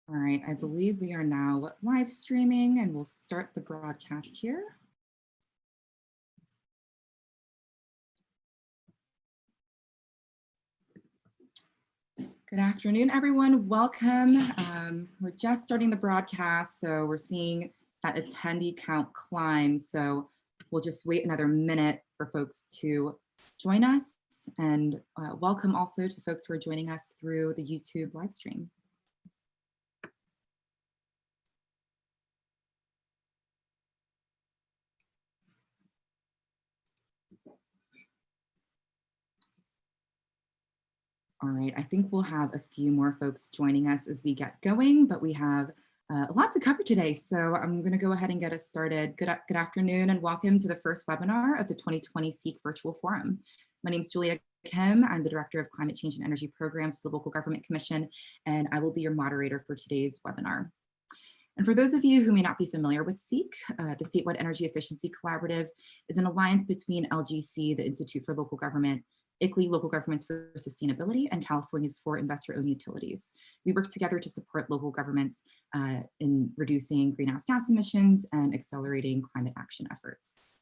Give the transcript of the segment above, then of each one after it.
All right, I believe we are now live streaming and we'll start the broadcast here. Good afternoon, everyone. Welcome. We're just starting the broadcast, so we're seeing that attendee count climb. So we'll just wait another minute for folks to join us, and welcome also to folks who are joining us through the YouTube live stream. All right, I think we'll have a few more folks joining us as we get going, but we have a lot to cover today. So I'm going to go ahead and get us started. Good afternoon and welcome to the first webinar of the 2020 SEEC Virtual Forum. My name is Julia Kim. I'm the Director of Climate Change and Energy Programs for the Local Government Commission, and I will be your moderator for today's webinar. And for those of you who may not be familiar with SEEC, the Statewide Energy Efficiency Collaborative is an alliance between LGC, the Institute for Local Government, ICLEI, Local Governments for Sustainability, and California's 4 investor-owned utilities. We work together to support local governments in reducing greenhouse gas emissions and accelerating climate action efforts.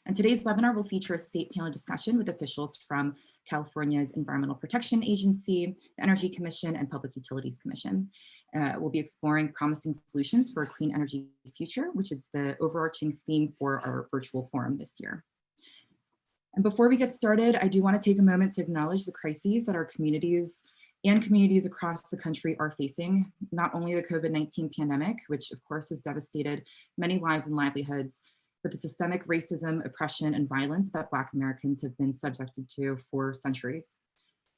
And today's webinar will feature a state panel discussion with officials from California's Environmental Protection Agency, the Energy Commission, and Public Utilities Commission. We'll be exploring promising solutions for a clean energy future, which is the overarching theme for our virtual forum this year. And before we get started, I do want to take a moment to acknowledge the crises that our communities and communities across the country are facing. Not only the COVID-19 pandemic, which of course has devastated many lives and livelihoods, but the systemic racism, oppression, and violence that Black Americans have been subjected to for centuries.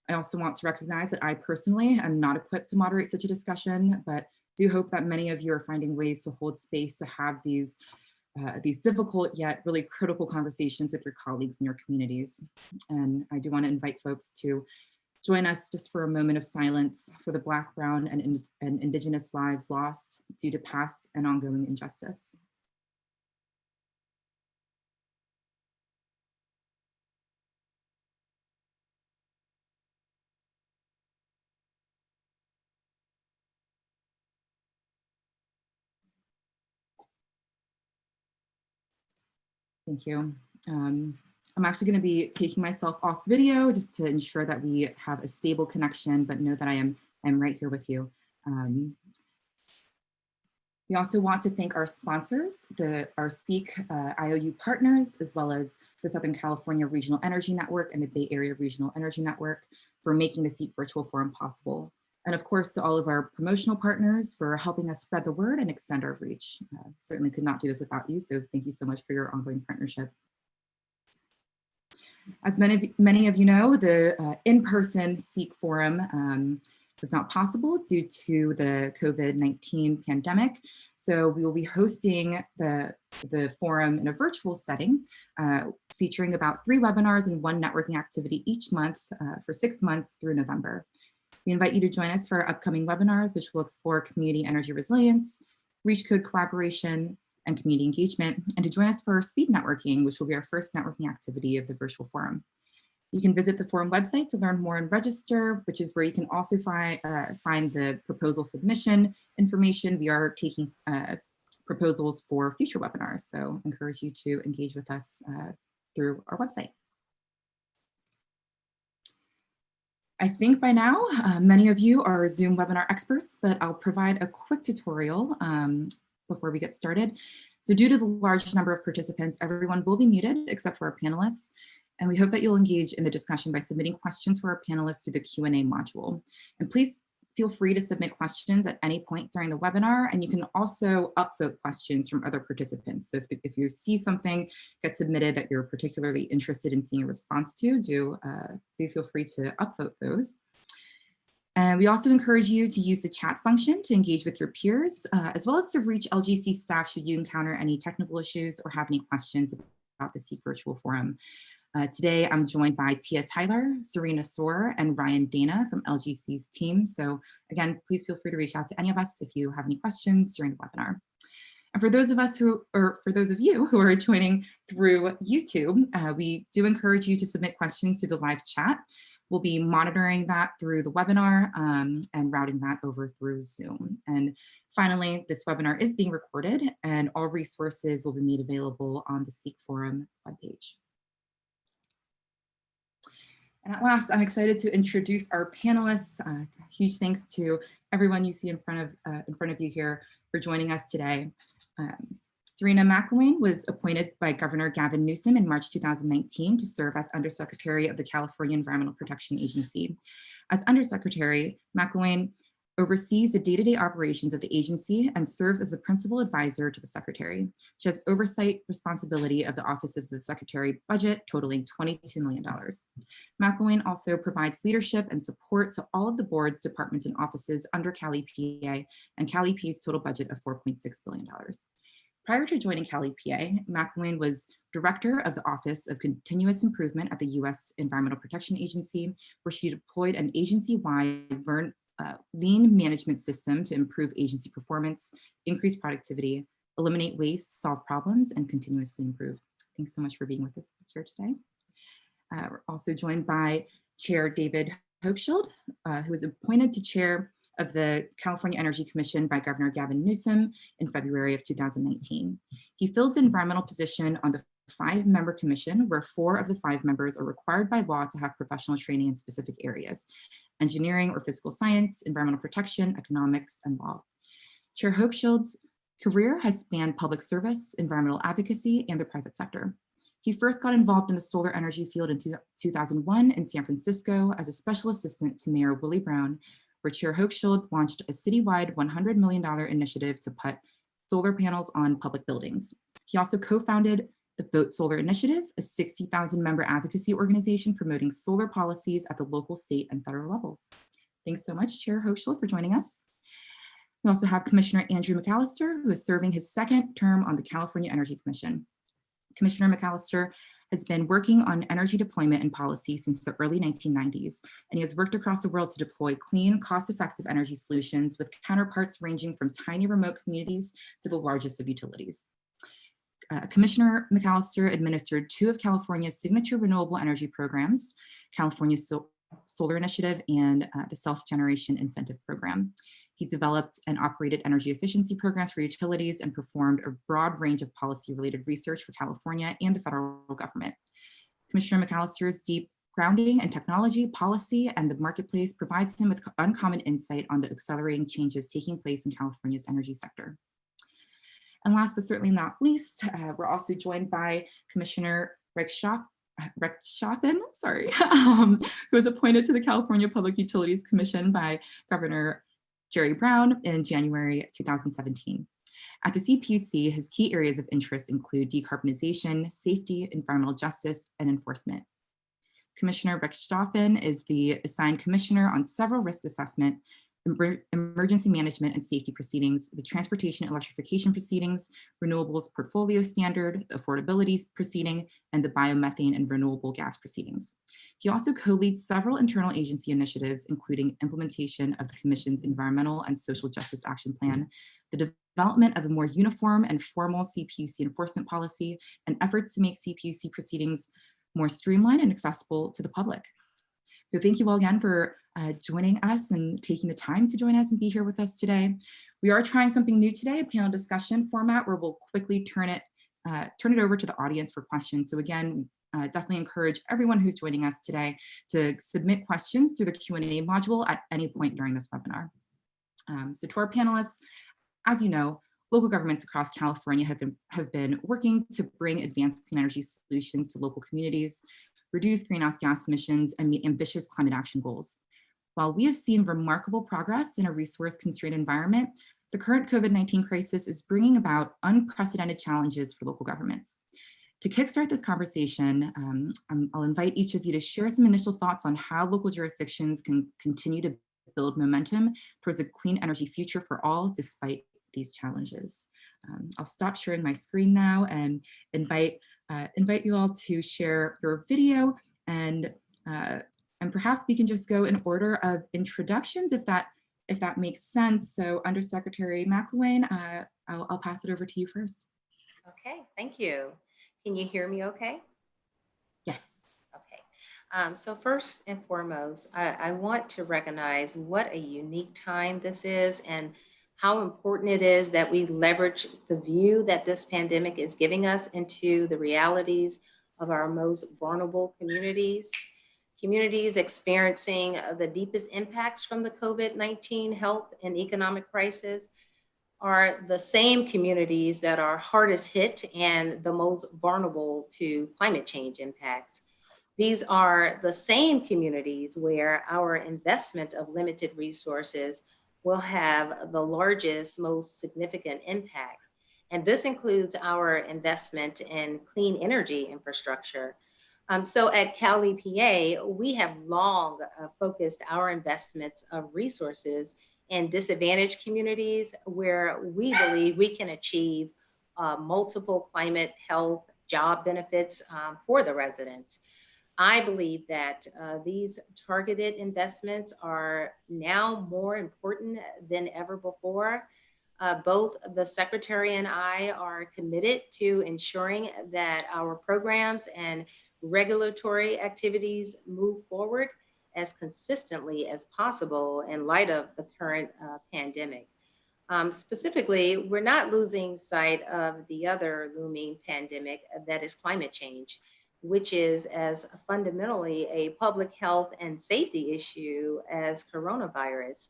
I also want to recognize that I personally am not equipped to moderate such a discussion, but do hope that many of you are finding ways to hold space to have these difficult yet really critical conversations with your colleagues in your communities. And I do want to invite folks to join us just for a moment of silence for the Black, Brown, and Indigenous lives lost due to past and ongoing injustice. Thank you. I'm actually going to be taking myself off video just to ensure that we have a stable connection, but know that I am right here with you. We also want to thank our sponsors, our SEEC IOU partners, as well as the Southern California Regional Energy Network and the Bay Area Regional Energy Network for making the SEEC Virtual Forum possible. And of course, to all of our promotional partners for helping us spread the word and extend our reach. Certainly could not do this without you, so thank you so much for your ongoing partnership. As many of you know, the in-person SEEC Forum was not possible due to the COVID-19 pandemic. So we will be hosting the forum in a virtual setting, featuring about 3 webinars and 1 networking activity each month for 6 months through November. We invite you to join us for our upcoming webinars, which will explore community energy resilience, reach code collaboration, and community engagement, and to join us for speed networking, which will be our first networking activity of the virtual forum. You can visit the forum website to learn more and register, which is where you can also find the proposal submission information. We are taking proposals for future webinars, so I encourage you to engage with us through our website. I think by now, many of you are Zoom webinar experts, but I'll provide a quick tutorial before we get started. So due to the large number of participants, everyone will be muted except for our panelists. And we hope that you'll engage in the discussion by submitting questions for our panelists through the Q&A module. And please feel free to submit questions at any point during the webinar, and you can also upvote questions from other participants. So if you see something get submitted that you're particularly interested in seeing a response to, do feel free to upvote those. And we also encourage you to use the chat function to engage with your peers, as well as to reach LGC staff should you encounter any technical issues or have any questions about the SEEC Virtual Forum. Today, I'm joined by Tia Tyler, Serena Soar, and Ryan Dana from LGC's team. So again, please feel free to reach out to any of us if you have any questions during the webinar. And for those of you who are joining through YouTube, we do encourage you to submit questions through the live chat. We'll be monitoring that through the webinar and routing that over through Zoom. And finally, this webinar is being recorded and all resources will be made available on the SEEC Forum webpage. And at last, I'm excited to introduce our panelists. Huge thanks to everyone you see in front of you here for joining us today. Serena McIlwain was appointed by Governor Gavin Newsom in March 2019 to serve as Undersecretary of the California Environmental Protection Agency. As Undersecretary, McIlwain oversees the day-to-day operations of the agency and serves as the principal advisor to the Secretary. She has oversight responsibility of the Office of the Secretary budget totaling $22 million. McIlwain also provides leadership and support to all of the boards, departments, and offices under CalEPA and CalEP's total budget of $4.6 billion. Prior to joining CalEPA, McIlwain was director of the Office of Continuous Improvement at the U.S. Environmental Protection Agency, where she deployed an agency-wide lean management system to improve agency performance, increase productivity, eliminate waste, solve problems, and continuously improve. Thanks so much for being with us here today. We're also joined by Chair David Hochschild, who was appointed to chair of the California Energy Commission by Governor Gavin Newsom in February of 2019. He fills the environmental position on the 5-member commission, where 4 of the 5 members are required by law to have professional training in specific areas: engineering or physical science, environmental protection, economics, and law. Chair Hochschild's career has spanned public service, environmental advocacy, and the private sector. He first got involved in the solar energy field in 2001 in San Francisco as a special assistant to Mayor Willie Brown, where Chair Hochschild launched a citywide $100 million initiative to put solar panels on public buildings. He also co-founded the Vote Solar Initiative, a 60,000-member advocacy organization promoting solar policies at the local, state, and federal levels. Thanks so much, Chair Hochschild, for joining us. We also have Commissioner Andrew McAllister, who is serving his 2nd term on the California Energy Commission. Commissioner McAllister has been working on energy deployment and policy since the early 1990s, and he has worked across the world to deploy clean, cost-effective energy solutions with counterparts ranging from tiny remote communities to the largest of utilities. Commissioner McAllister administered 2 of California's signature renewable energy programs, California's Solar Initiative and the Self-Generation Incentive Program. He's developed and operated energy efficiency programs for utilities and performed a broad range of policy-related research for California and the federal government. Commissioner McAllister's deep grounding in technology, policy, and the marketplace provides him with uncommon insight on the accelerating changes taking place in California's energy sector. And last but certainly not least, we're also joined by Commissioner Rechtschaffen, who was appointed to the California Public Utilities Commission by Governor Jerry Brown in January 2017. At the CPUC, his key areas of interest include decarbonization, safety, environmental justice, and enforcement. Commissioner Rechtschaffen is the assigned commissioner on several risk assessment, emergency management and safety proceedings, the transportation electrification proceedings, renewables portfolio standard, the affordability proceeding, and the biomethane and renewable gas proceedings. He also co-leads several internal agency initiatives, including implementation of the Commission's Environmental and Social Justice Action Plan, the development of a more uniform and formal CPUC enforcement policy, and efforts to make CPUC proceedings more streamlined and accessible to the public. So thank you all again for joining us and taking the time to join us and be here with us today. We are trying something new today, a panel discussion format where we'll quickly turn it over to the audience for questions. So again, definitely encourage everyone who's joining us today to submit questions through the Q&A module at any point during this webinar. So to our panelists, as you know, local governments across California have been working to bring advanced clean energy solutions to local communities, reduce greenhouse gas emissions, and meet ambitious climate action goals. While we have seen remarkable progress in a resource-constrained environment, the current COVID-19 crisis is bringing about unprecedented challenges for local governments. To kickstart this conversation, I'll invite each of you to share some initial thoughts on how local jurisdictions can continue to build momentum towards a clean energy future for all, despite these challenges. I'll stop sharing my screen now and invite you all to share your video, and perhaps we can just go in order of introductions if that makes sense. So Undersecretary McIlwain, I'll pass it over to you first. Okay, thank you. Can you hear me okay? Yes. Okay. So first and foremost, I want to recognize what a unique time this is and how important it is that we leverage the view that this pandemic is giving us into the realities of our most vulnerable communities. Communities experiencing the deepest impacts from the COVID-19 health and economic crisis are the same communities that are hardest hit and the most vulnerable to climate change impacts. These are the same communities where our investment of limited resources will have the largest, most significant impact. And this includes our investment in clean energy infrastructure. So at Cal EPA, we have long focused our investments of resources in disadvantaged communities where we believe we can achieve multiple climate, health, job benefits for the residents. I believe that these targeted investments are now more important than ever before. Both the Secretary and I are committed to ensuring that our programs and regulatory activities move forward as consistently as possible in light of the current pandemic. Specifically, we're not losing sight of the other looming pandemic that is climate change, which is as fundamentally a public health and safety issue as coronavirus.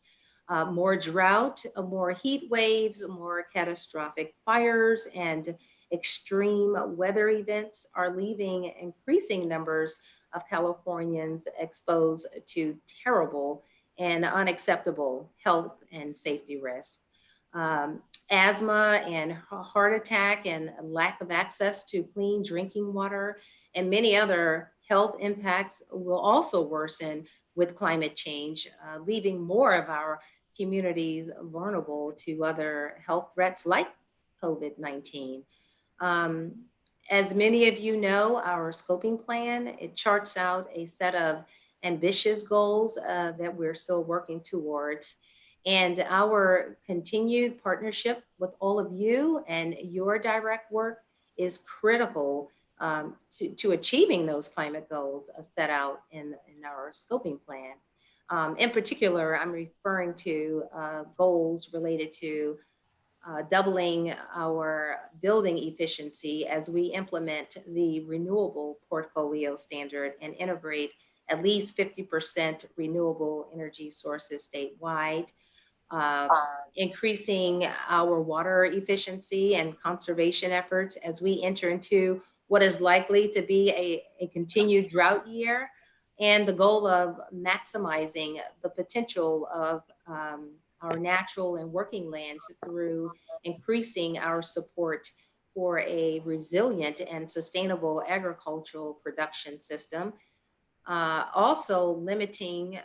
More drought, more heat waves, more catastrophic fires, and extreme weather events are leaving increasing numbers of Californians exposed to terrible and unacceptable health and safety risks. Asthma and heart attack and lack of access to clean drinking water and many other health impacts will also worsen with climate change, leaving more of our communities vulnerable to other health threats like COVID-19. Um, as many of you know, our scoping plan, it charts out a set of ambitious goals that we're still working towards. And our continued partnership with all of you and your direct work is critical to achieving those climate goals set out in our scoping plan. In particular, I'm referring to goals related to doubling our building efficiency as we implement the renewable portfolio standard and integrate at least 50% renewable energy sources statewide, uh, increasing our water efficiency and conservation efforts as we enter into what is likely to be a continued drought year, and the goal of maximizing the potential of our natural and working lands through increasing our support for a resilient and sustainable agricultural production system, also limiting,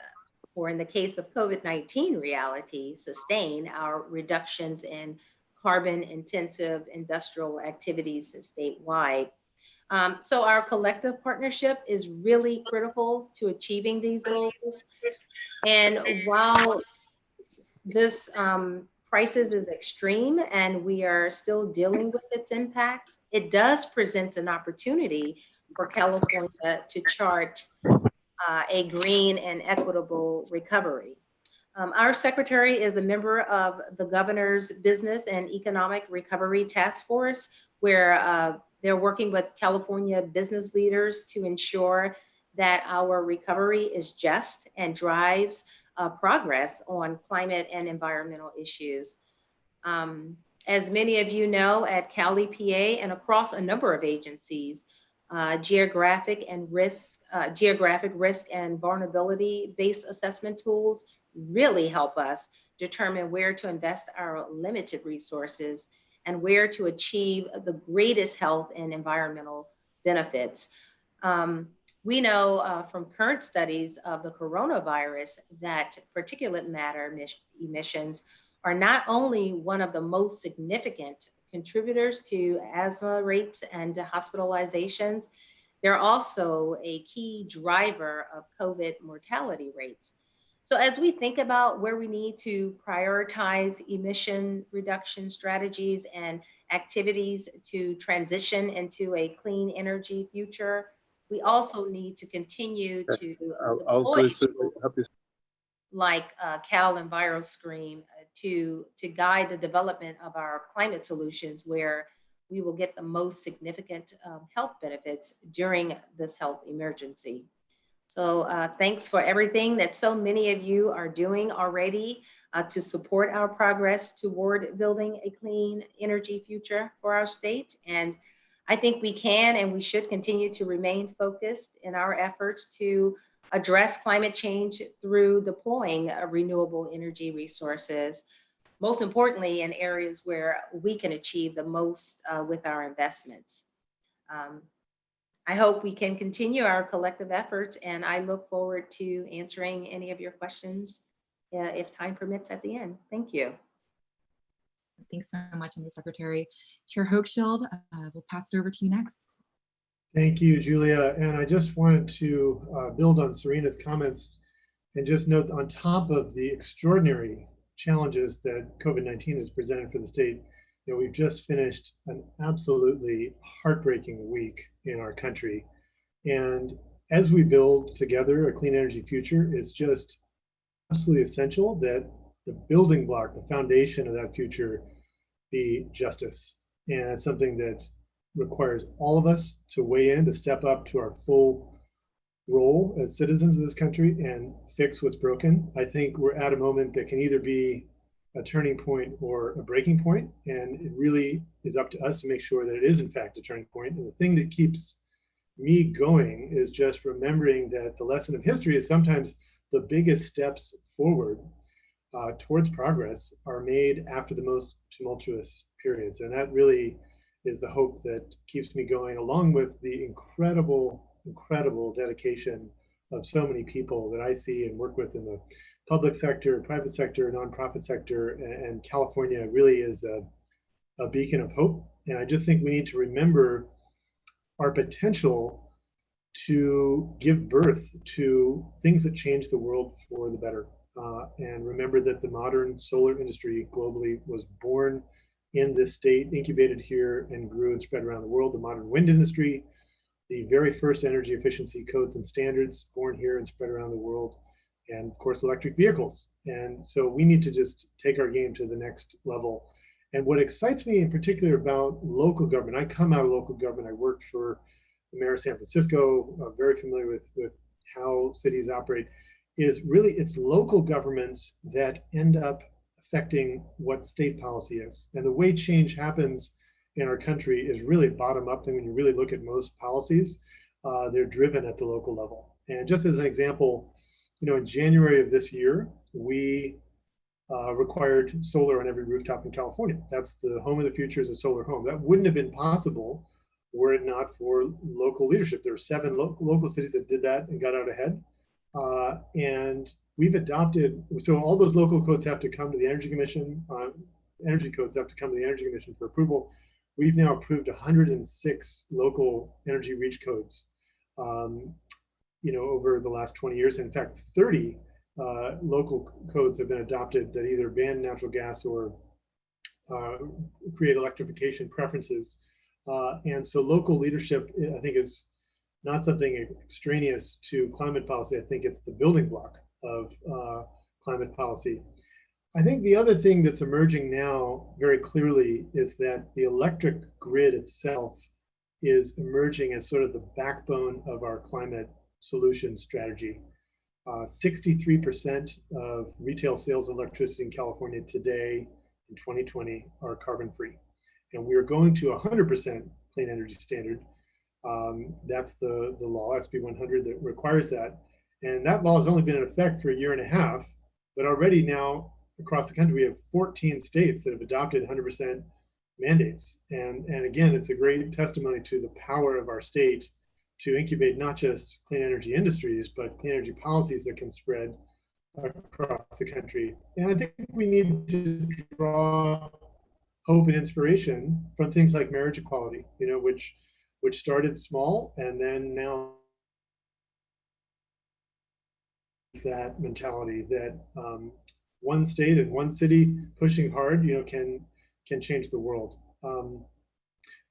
or in the case of COVID-19 reality, sustain our reductions in carbon intensive industrial activities statewide. So our collective partnership is really critical to achieving these goals. And while this crisis is extreme and we are still dealing with its impacts, it does present an opportunity for California to chart a green and equitable recovery. Our secretary is a member of the governor's Business and Economic Recovery Task Force, where they're working with California business leaders to ensure that our recovery is just and drives progress on climate and environmental issues. Um, as many of you know, at Cal EPA and across a number of agencies, geographic risk and vulnerability-based assessment tools really help us determine where to invest our limited resources and where to achieve the greatest health and environmental benefits. Um, we know from current studies of the coronavirus that particulate matter emissions are not only one of the most significant contributors to asthma rates and hospitalizations, they're also a key driver of COVID mortality rates. So, as we think about where we need to prioritize emission reduction strategies and activities to transition into a clean energy future, We also need to continue to I'll deploy gladly help you. like Cal EnviroScreen to guide the development of our climate solutions where we will get the most significant health benefits during this health emergency. So thanks for everything that so many of you are doing already to support our progress toward building a clean energy future for our state. And I think we can and we should continue to remain focused in our efforts to address climate change through deploying renewable energy resources, most importantly in areas where we can achieve the most with our investments. Um, I hope we can continue our collective efforts, and I look forward to answering any of your questions if time permits at the end. Thank you. Thanks so much, Undersecretary. Chair Hochschild, we'll pass it over to you next. Thank you, Julia. And I just wanted to build on Serena's comments and just note on top of the extraordinary challenges that COVID-19 has presented for the state, we've just finished an absolutely heartbreaking week in our country. And as we build together a clean energy future, it's just absolutely essential that the building block, the foundation of that future be justice. And it's something that requires all of us to weigh in, to step up to our full role as citizens of this country and fix what's broken. I think we're at a moment that can either be a turning point or a breaking point, and it really is up to us to make sure that it is in fact a turning point. And the thing that keeps me going is just remembering that the lesson of history is sometimes the biggest steps forward towards progress are made after the most tumultuous periods. And that really is the hope that keeps me going, along with the incredible dedication of so many people that I see and work with in the public sector, private sector, nonprofit sector, and California really is a beacon of hope. And I just think we need to remember our potential to give birth to things that change the world for the better. And remember that the modern solar industry globally was born in this state, incubated here, and grew and spread around the world. The modern wind industry, the very first energy efficiency codes and standards, born here and spread around the world, and of course, electric vehicles. And so we need to just take our game to the next level. And what excites me in particular about local government, I come out of local government, I worked for the mayor of San Francisco, I'm very familiar with how cities operate, is really it's local governments that end up affecting what state policy is. And the way change happens in our country is really bottom up. When you really look at most policies, they're driven at the local level. And just as an example, in January of this year, we required solar on every rooftop in California. That's the home of the future, is a solar home. That wouldn't have been possible were it not for local leadership. There were 7 local cities that did that and got out ahead. And we've adopted, so all those local codes have to come to the Energy Commission, energy codes have to come to the Energy Commission for approval. We've now approved 106 local energy reach codes, over the last 20 years. In fact, 30 local codes have been adopted that either ban natural gas or create electrification preferences. And so local leadership, I think, is not something extraneous to climate policy. I think it's the building block of climate policy. I think the other thing that's emerging now very clearly is that the electric grid itself is emerging as sort of the backbone of our climate solution strategy. 63% of retail sales of electricity in California today in 2020 are carbon free. And we are going to 100% clean energy standard. That's the law, SB 100, that requires that. And that law has only been in effect for a year and a half, but already now across the country, we have 14 states that have adopted 100% mandates. And again, it's a great testimony to the power of our state to incubate not just clean energy industries, but clean energy policies that can spread across the country. And I think we need to draw hope and inspiration from things like marriage equality, which started small and then now that mentality that one state and one city pushing hard, can change the world.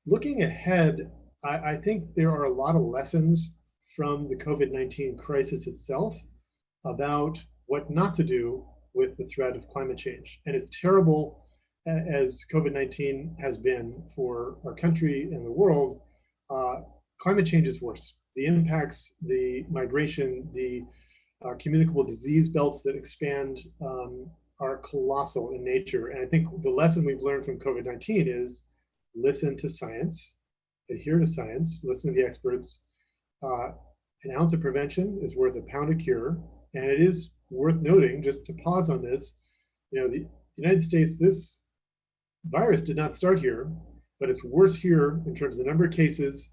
Looking ahead, I think there are a lot of lessons from the COVID-19 crisis itself about what not to do with the threat of climate change. And as terrible as COVID-19 has been for our country and the world, climate change is worse. The impacts, the migration, the communicable disease belts that expand are colossal in nature. And I think the lesson we've learned from COVID-19 is listen to science, adhere to science, listen to the experts. An ounce of prevention is worth a pound of cure. And it is worth noting, just to pause on this, the United States, this virus did not start here, but it's worse here in terms of the number of cases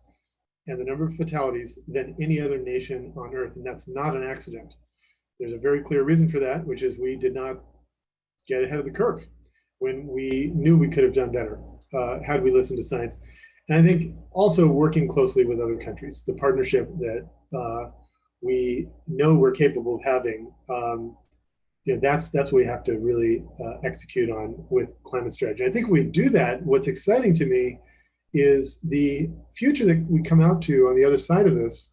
and the number of fatalities than any other nation on earth. And that's not an accident. There's a very clear reason for that, which is we did not get ahead of the curve when we knew we could have done better had we listened to science. And I think also working closely with other countries, the partnership that we know we're capable of having, that's what we have to really execute on with climate strategy. I think if we do that, what's exciting to me is the future that we come out to on the other side of this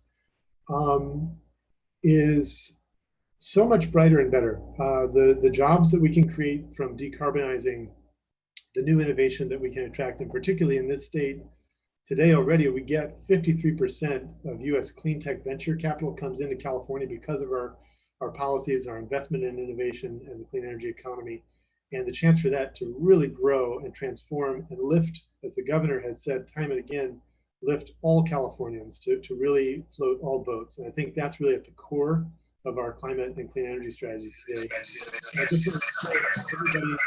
is so much brighter and better. The jobs that we can create from decarbonizing, the new innovation that we can attract, and particularly in this state, today already we get 53% of US clean tech venture capital comes into California because of our policies, our investment in innovation and the clean energy economy, and the chance for that to really grow and transform and lift, as the governor has said time and again, lift all Californians to really float all boats. And I think that's really at the core of our climate and clean energy strategies today. I just want to everybody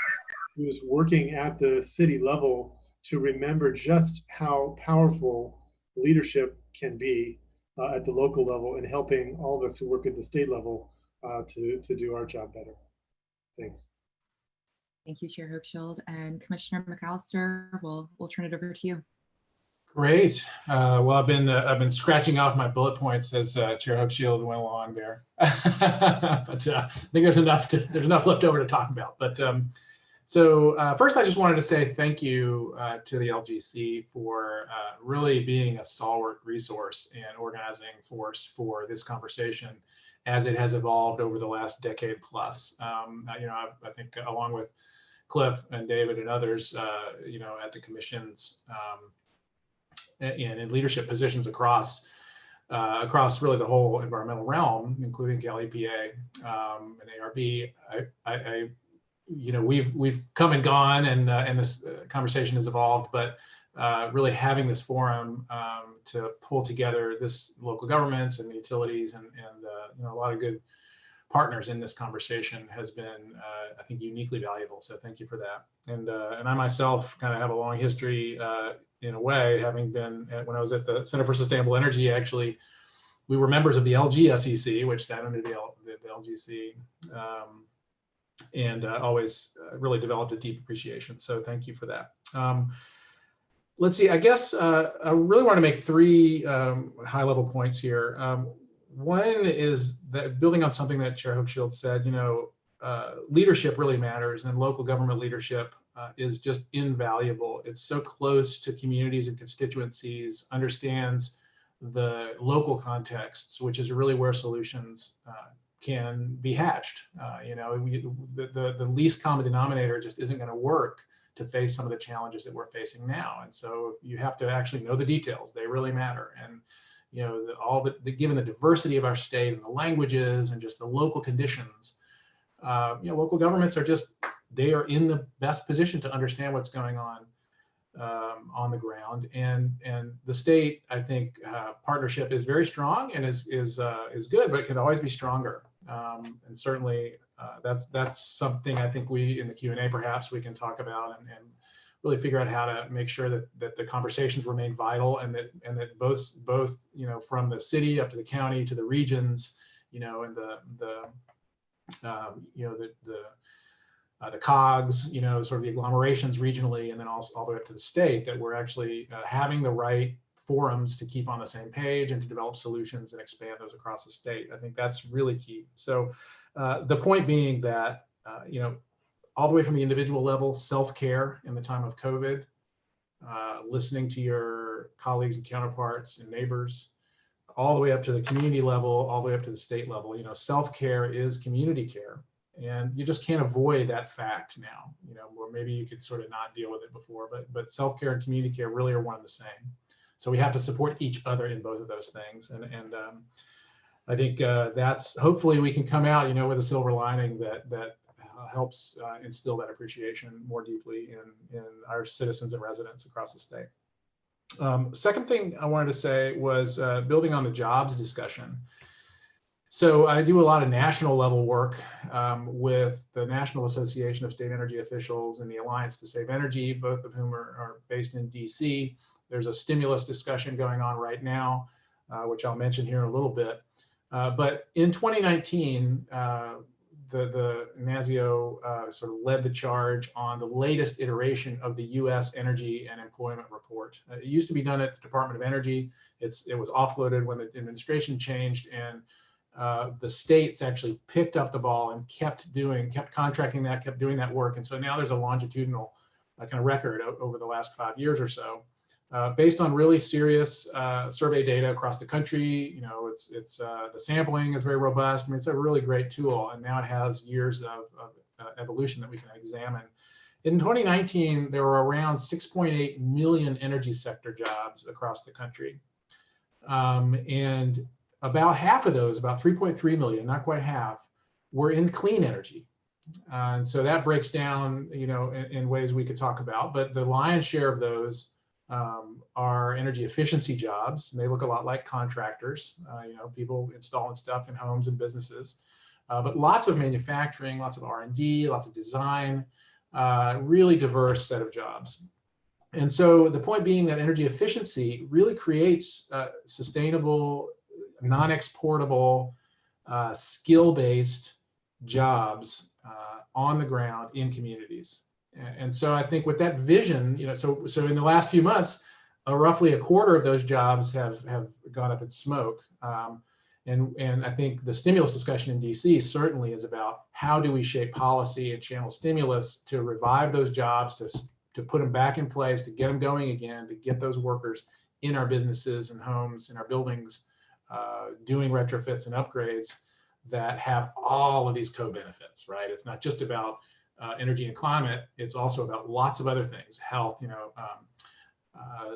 who's working at the city level to remember just how powerful leadership can be at the local level and helping all of us who work at the state level to do our job better. Thanks. Thank you, Chair Hochschild. And Commissioner McAllister, we'll turn it over to you. Great. Well, I've been scratching off my bullet points as Chair Hochschild went along there, but I think there's enough left over to talk about. But so first, I just wanted to say thank you to the LGC for really being a stalwart resource and organizing force for this conversation as it has evolved over the last decade plus. I think along with Cliff and David and others, at the commissions and in leadership positions across really the whole environmental realm, including Cal EPA and ARB. We've come and gone, and this conversation has evolved, but really having this forum to pull together this local governments and the utilities and a lot of good partners in this conversation has been, I think, uniquely valuable. So thank you for that. And I myself kind of have a long history in a way, having been when I was at the Center for Sustainable Energy. Actually, we were members of the LG SEC, which sat under the LGC, and always really developed a deep appreciation. So thank you for that. Let's see, I guess I really want to make three high-level points here. One is that building on something that Chair Hochschild said, leadership really matters, and local government leadership is just invaluable. It's so close to communities and constituencies, understands the local contexts, which is really where solutions can be hatched. The least common denominator just isn't going to work to face some of the challenges that we're facing now. And so you have to actually know the details. They really matter. And given the diversity of our state and the languages and just the local conditions, local governments they are in the best position to understand what's going on the ground. And the state, I think, partnership is very strong and is good, but it can always be stronger. And certainly that's something I think we in the Q&A perhaps we can talk about and really figure out how to make sure that the conversations remain vital and that both from the city up to the county to the regions, and the COGS, sort of the agglomerations regionally, and then also all the way up to the state, that we're actually having the right forums to keep on the same page and to develop solutions and expand those across the state. I think that's really key. So the point being that, all the way from the individual level, self-care in the time of COVID, listening to your colleagues and counterparts and neighbors, all the way up to the community level, all the way up to the state level. You know, self-care is community care, and you just can't avoid that fact now. You know, or maybe you could sort of not deal with it before, but self-care and community care really are one and the same. So we have to support each other in both of those things, and I think that's, hopefully we can come out, you know, with a silver lining that helps instill that appreciation more deeply in our citizens and residents across the state. Second thing I wanted to say was building on the jobs discussion. So I do a lot of national level work with the National Association of State Energy Officials and the Alliance to Save Energy, both of whom are based in DC. There's a stimulus discussion going on right now, which I'll mention here in a little bit. But in 2019, the NASIO sort of led the charge on the latest iteration of the U.S. Energy and Employment Report. It used to be done at the Department of Energy. It was offloaded when the administration changed, and the states actually picked up the ball and kept contracting that, kept doing that work. And so now there's a longitudinal kind of record over the last 5 years or so. Based on really serious survey data across the country. You know, it's the sampling is very robust. I mean, it's a really great tool, and now it has years of evolution that we can examine. In 2019, there were around 6.8 million energy sector jobs across the country, and about half of those, about 3.3 million, not quite half, were in clean energy. And so that breaks down, you know, in ways we could talk about, but the lion's share of those are energy efficiency jobs. And they look a lot like contractors, you know, people installing stuff in homes and businesses, but lots of manufacturing, lots of R&D, lots of design, really diverse set of jobs. And so the point being that energy efficiency really creates sustainable, non-exportable, skill-based jobs on the ground in communities. And so I think with that vision, you know, so in the last few months, roughly a quarter of those jobs have gone up in smoke. And I think the stimulus discussion in DC certainly is about how do we shape policy and channel stimulus to revive those jobs, to put them back in place, to get them going again, to get those workers in our businesses and homes, in our buildings, doing retrofits and upgrades that have all of these co-benefits, right? It's not just about energy and climate, it's also about lots of other things, health, you know,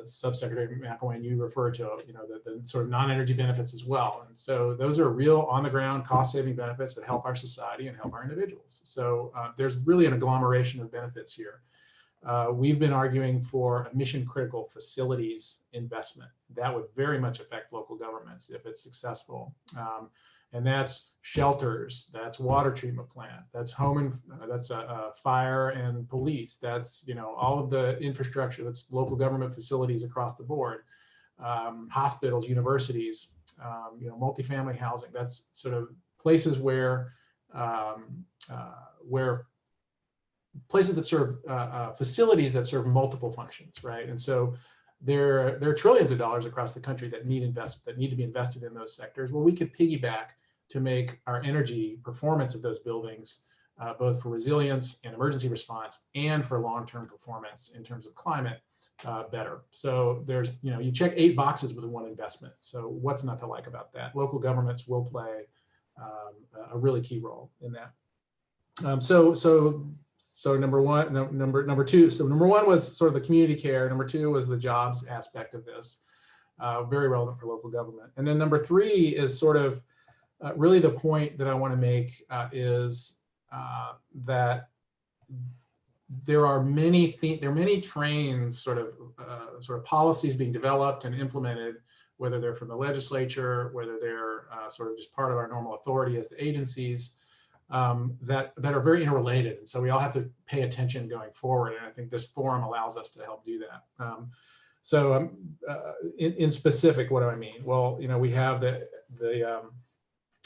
Subsecretary McIlwain, you referred to, you know, the sort of non-energy benefits as well. And so those are real on-the-ground cost-saving benefits that help our society and help our individuals. So there's really an agglomeration of benefits here. We've been arguing for a mission-critical facilities investment. That would very much affect local governments if it's successful. And that's shelters, that's water treatment plants, that's fire and police, that's, you know, all of the infrastructure, that's local government facilities across the board, hospitals, universities, you know, multifamily housing. That's sort of places where places that serve facilities that serve multiple functions, right? And so there are trillions of dollars across the country that need to be invested in those sectors. Well, we could piggyback to make our energy performance of those buildings, both for resilience and emergency response and for long-term performance in terms of climate, better. So there's, you know, you check 8 boxes with one investment. So what's not to like about that? Local governments will play a really key role in that. So number one, number two. So number one was sort of the community care. Number two was the jobs aspect of this, very relevant for local government. And then number 3 is sort of really the point that I want to make is that there are many trains, sort of policies being developed and implemented, whether they're from the legislature, whether they're sort of just part of our normal authority as the agencies, that are very interrelated. And so we all have to pay attention going forward. And I think this forum allows us to help do that. In specific, what do I mean? Well, you know, we have the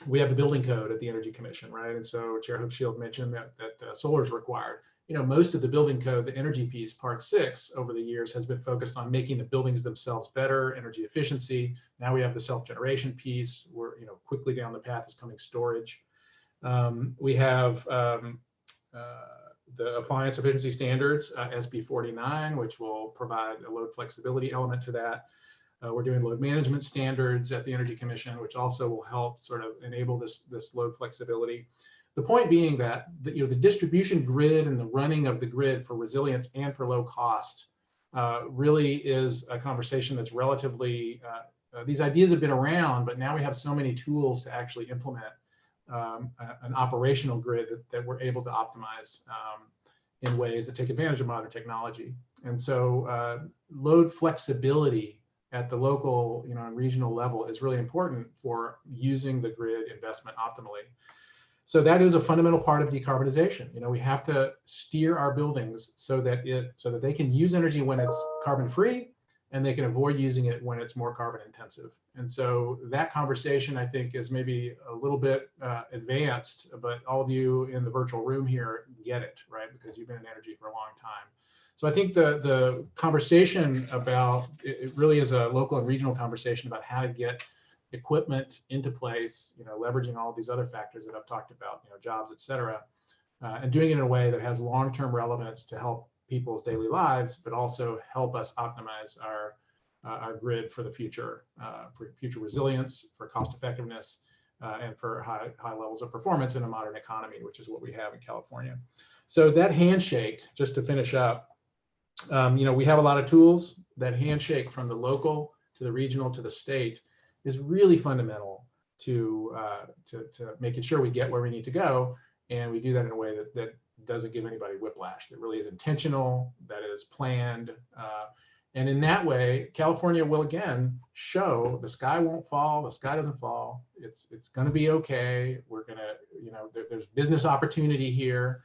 building code at the Energy Commission, right? And so Chair Hochschild mentioned that solar is required. You know, most of the building code, the energy piece, part 6, over the years has been focused on making the buildings themselves better, energy efficiency. Now we have the self-generation piece, where, you know, quickly down the path is coming storage. We have the appliance efficiency standards, SB 49, which will provide a load flexibility element to that. We're doing load management standards at the Energy Commission, which also will help sort of enable this load flexibility. The point being that the distribution grid and the running of the grid for resilience and for low cost really is a conversation that's relatively, these ideas have been around, but now we have so many tools to actually implement an operational grid that we're able to optimize in ways that take advantage of modern technology. And so load flexibility at the local and regional level is really important for using the grid investment optimally. So that is a fundamental part of decarbonization. We have to steer our buildings so that they can use energy when it's carbon free, and they can avoid using it when it's more carbon intensive. And so that conversation, I think, is maybe a little bit advanced, but all of you in the virtual room here get it, right? Because you've been in energy for a long time. So I think the conversation about, it really is a local and regional conversation about how to get equipment into place, leveraging all of these other factors that I've talked about, jobs, et cetera, and doing it in a way that has long-term relevance to help people's daily lives, but also help us optimize our grid for the future resilience, for cost effectiveness, and for high levels of performance in a modern economy, which is what we have in California. So that handshake, just to finish up, we have a lot of tools. That handshake from the local to the regional to the state is really fundamental to making sure we get where we need to go, and we do that in a way that doesn't give anybody whiplash, that really is intentional, that is planned. And in that way, California will again show the sky won't fall, the sky doesn't fall. It's gonna be okay. We're gonna, there's business opportunity here.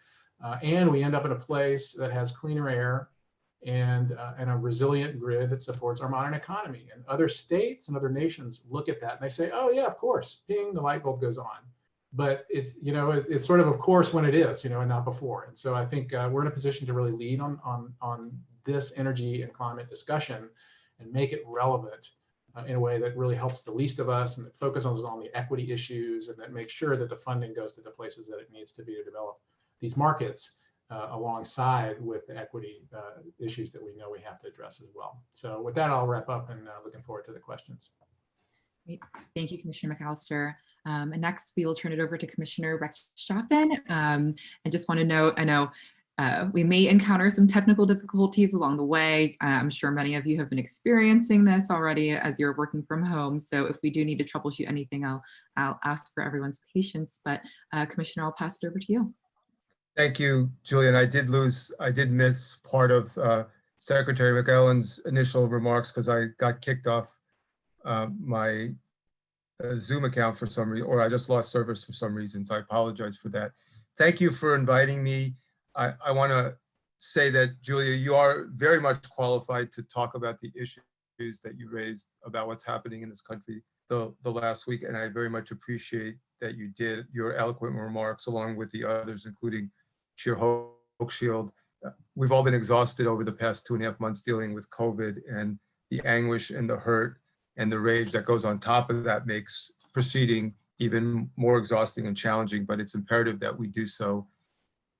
And we end up in a place that has cleaner air and a resilient grid that supports our modern economy. And other states and other nations look at that and they say, oh yeah, of course, ping, the light bulb goes on. But it's, it's sort of course when it is, and not before. And so I think we're in a position to really lead on this energy and climate discussion and make it relevant in a way that really helps the least of us and that focuses on the equity issues and that makes sure that the funding goes to the places that it needs to be to develop these markets alongside with the equity issues that we know we have to address as well. So with that, I'll wrap up and looking forward to the questions. Great. Thank you, Commissioner McAllister. And next, we will turn it over to Commissioner Rechtschaffen. I just want to note, I know we may encounter some technical difficulties along the way. I'm sure many of you have been experiencing this already as you're working from home. So if we do need to troubleshoot anything, I'll ask for everyone's patience. But Commissioner, I'll pass it over to you. Thank you, Julian. I did miss part of Secretary McIlwain's initial remarks because I got kicked off my Zoom account for some reason, or I just lost service for some reason. So I apologize for that. Thank you for inviting me. I want to say that, Julia, you are very much qualified to talk about the issues that you raised about what's happening in this country the last week. And I very much appreciate that you did your eloquent remarks along with the others, including Chair Hochschild. We've all been exhausted over the past 2.5 months dealing with COVID, and the anguish and the hurt and the rage that goes on top of that makes proceeding even more exhausting and challenging, but it's imperative that we do so.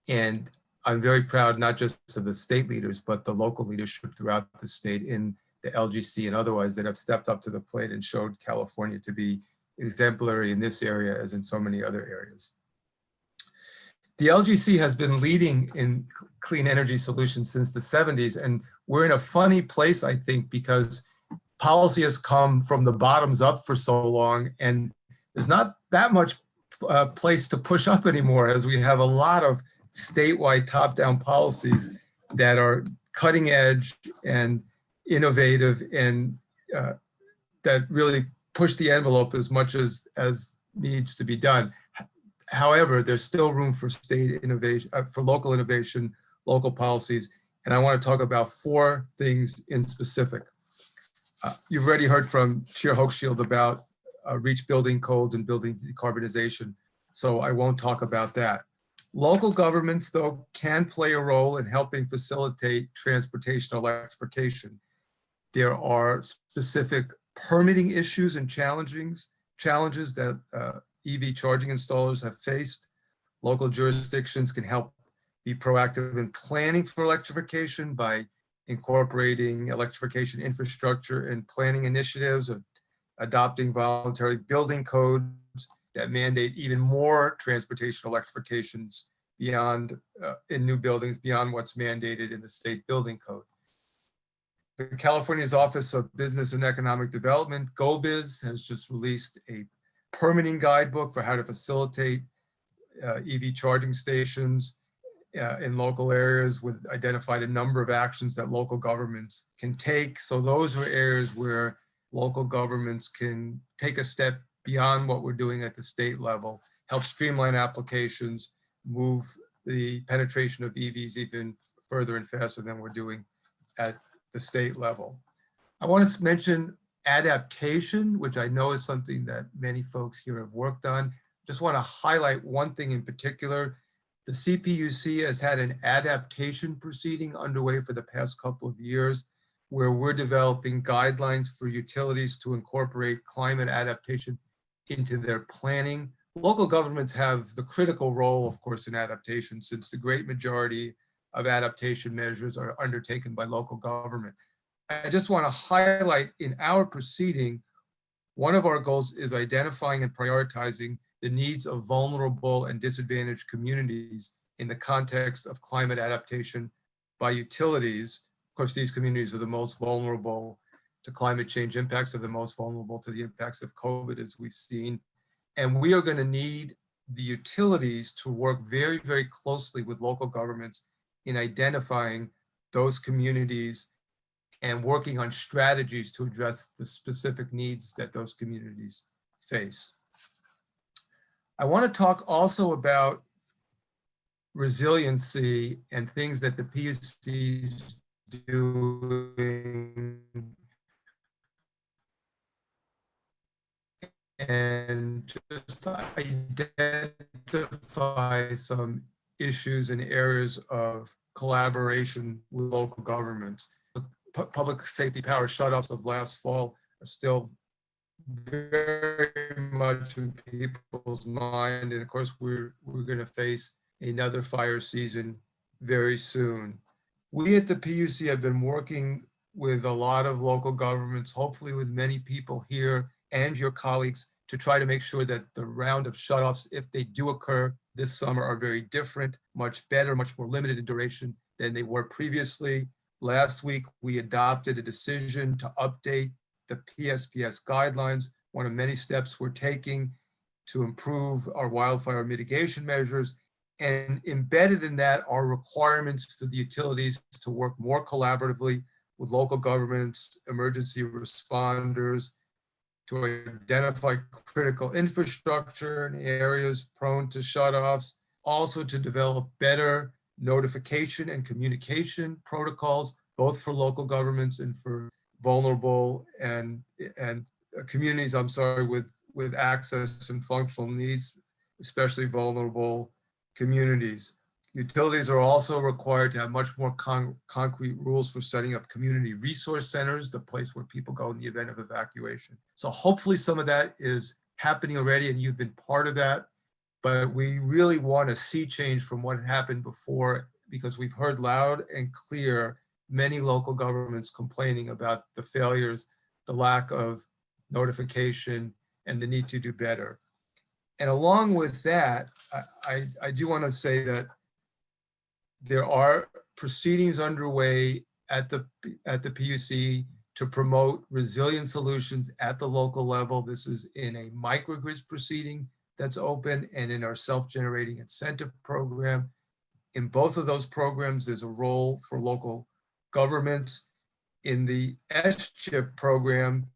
And I'm very proud, not just of the state leaders, but the local leadership throughout the state in the LGC and otherwise that have stepped up to the plate and showed California to be exemplary in this area as in so many other areas. The LGC has been leading in clean energy solutions since the 70s, and we're in a funny place, I think, because policy has come from the bottoms up for so long, and there's not that much place to push up anymore, as we have a lot of statewide top-down policies that are cutting edge and innovative and that really push the envelope as much as needs to be done. However, there's still room for state innovation, for local innovation, local policies, and I want to talk about 4 things in specific. You've already heard from Chair Hochschild about REACH building codes and building decarbonization, so I won't talk about that. Local governments, though, can play a role in helping facilitate transportation electrification. There are specific permitting issues and challenges that EV charging installers have faced. Local jurisdictions can help be proactive in planning for electrification by incorporating electrification infrastructure and planning initiatives, of adopting voluntary building codes that mandate even more transportation electrifications beyond in new buildings beyond what's mandated in the state building code. The California's Office of Business and Economic Development, GoBiz, has just released a permitting guidebook for how to facilitate EV charging stations in local areas, with identified a number of actions that local governments can take. So those are areas where local governments can take a step beyond what we're doing at the state level, help streamline applications, move the penetration of EVs even further and faster than we're doing at the state level. I want to mention adaptation, which I know is something that many folks here have worked on. Just want to highlight one thing in particular. The CPUC has had an adaptation proceeding underway for the past couple of years, where we're developing guidelines for utilities to incorporate climate adaptation into their planning. Local governments have the critical role, of course, in adaptation, since the great majority of adaptation measures are undertaken by local government. I just want to highlight in our proceeding, one of our goals is identifying and prioritizing the needs of vulnerable and disadvantaged communities in the context of climate adaptation by utilities. Of course, these communities are the most vulnerable to climate change impacts, are the most vulnerable to the impacts of COVID, as we've seen. And we are going to need the utilities to work very, very closely with local governments in identifying those communities and working on strategies to address the specific needs that those communities face. I want to talk also about resiliency and things that the PUC is doing, and just identify some issues and areas of collaboration with local governments. The public safety power shutoffs of last fall are still very much in people's mind, and of course we're going to face another fire season very soon. We at the PUC have been working with a lot of local governments, hopefully with many people here and your colleagues, to try to make sure that the round of shutoffs, if they do occur this summer, are very different, much better, much more limited in duration than they were previously. Last week, we adopted a decision to update the PSPS guidelines, one of many steps we're taking to improve our wildfire mitigation measures. And embedded in that are requirements for the utilities to work more collaboratively with local governments, emergency responders, to identify critical infrastructure in areas prone to shutoffs, also to develop better notification and communication protocols, both for local governments and for vulnerable and communities, with access and functional needs, especially vulnerable communities. Utilities are also required to have much more concrete rules for setting up community resource centers, the place where people go in the event of evacuation. So hopefully some of that is happening already and you've been part of that, but we really want to see change from what happened before, because we've heard loud and clear many local governments complaining about the failures, the lack of notification, and the need to do better. And along with that, I do want to say that there are proceedings underway at the PUC to promote resilient solutions at the local level. This is in a microgrids proceeding that's open, and in our self-generating incentive program. In both of those programs, there's a role for local governments. In the SCHIP program,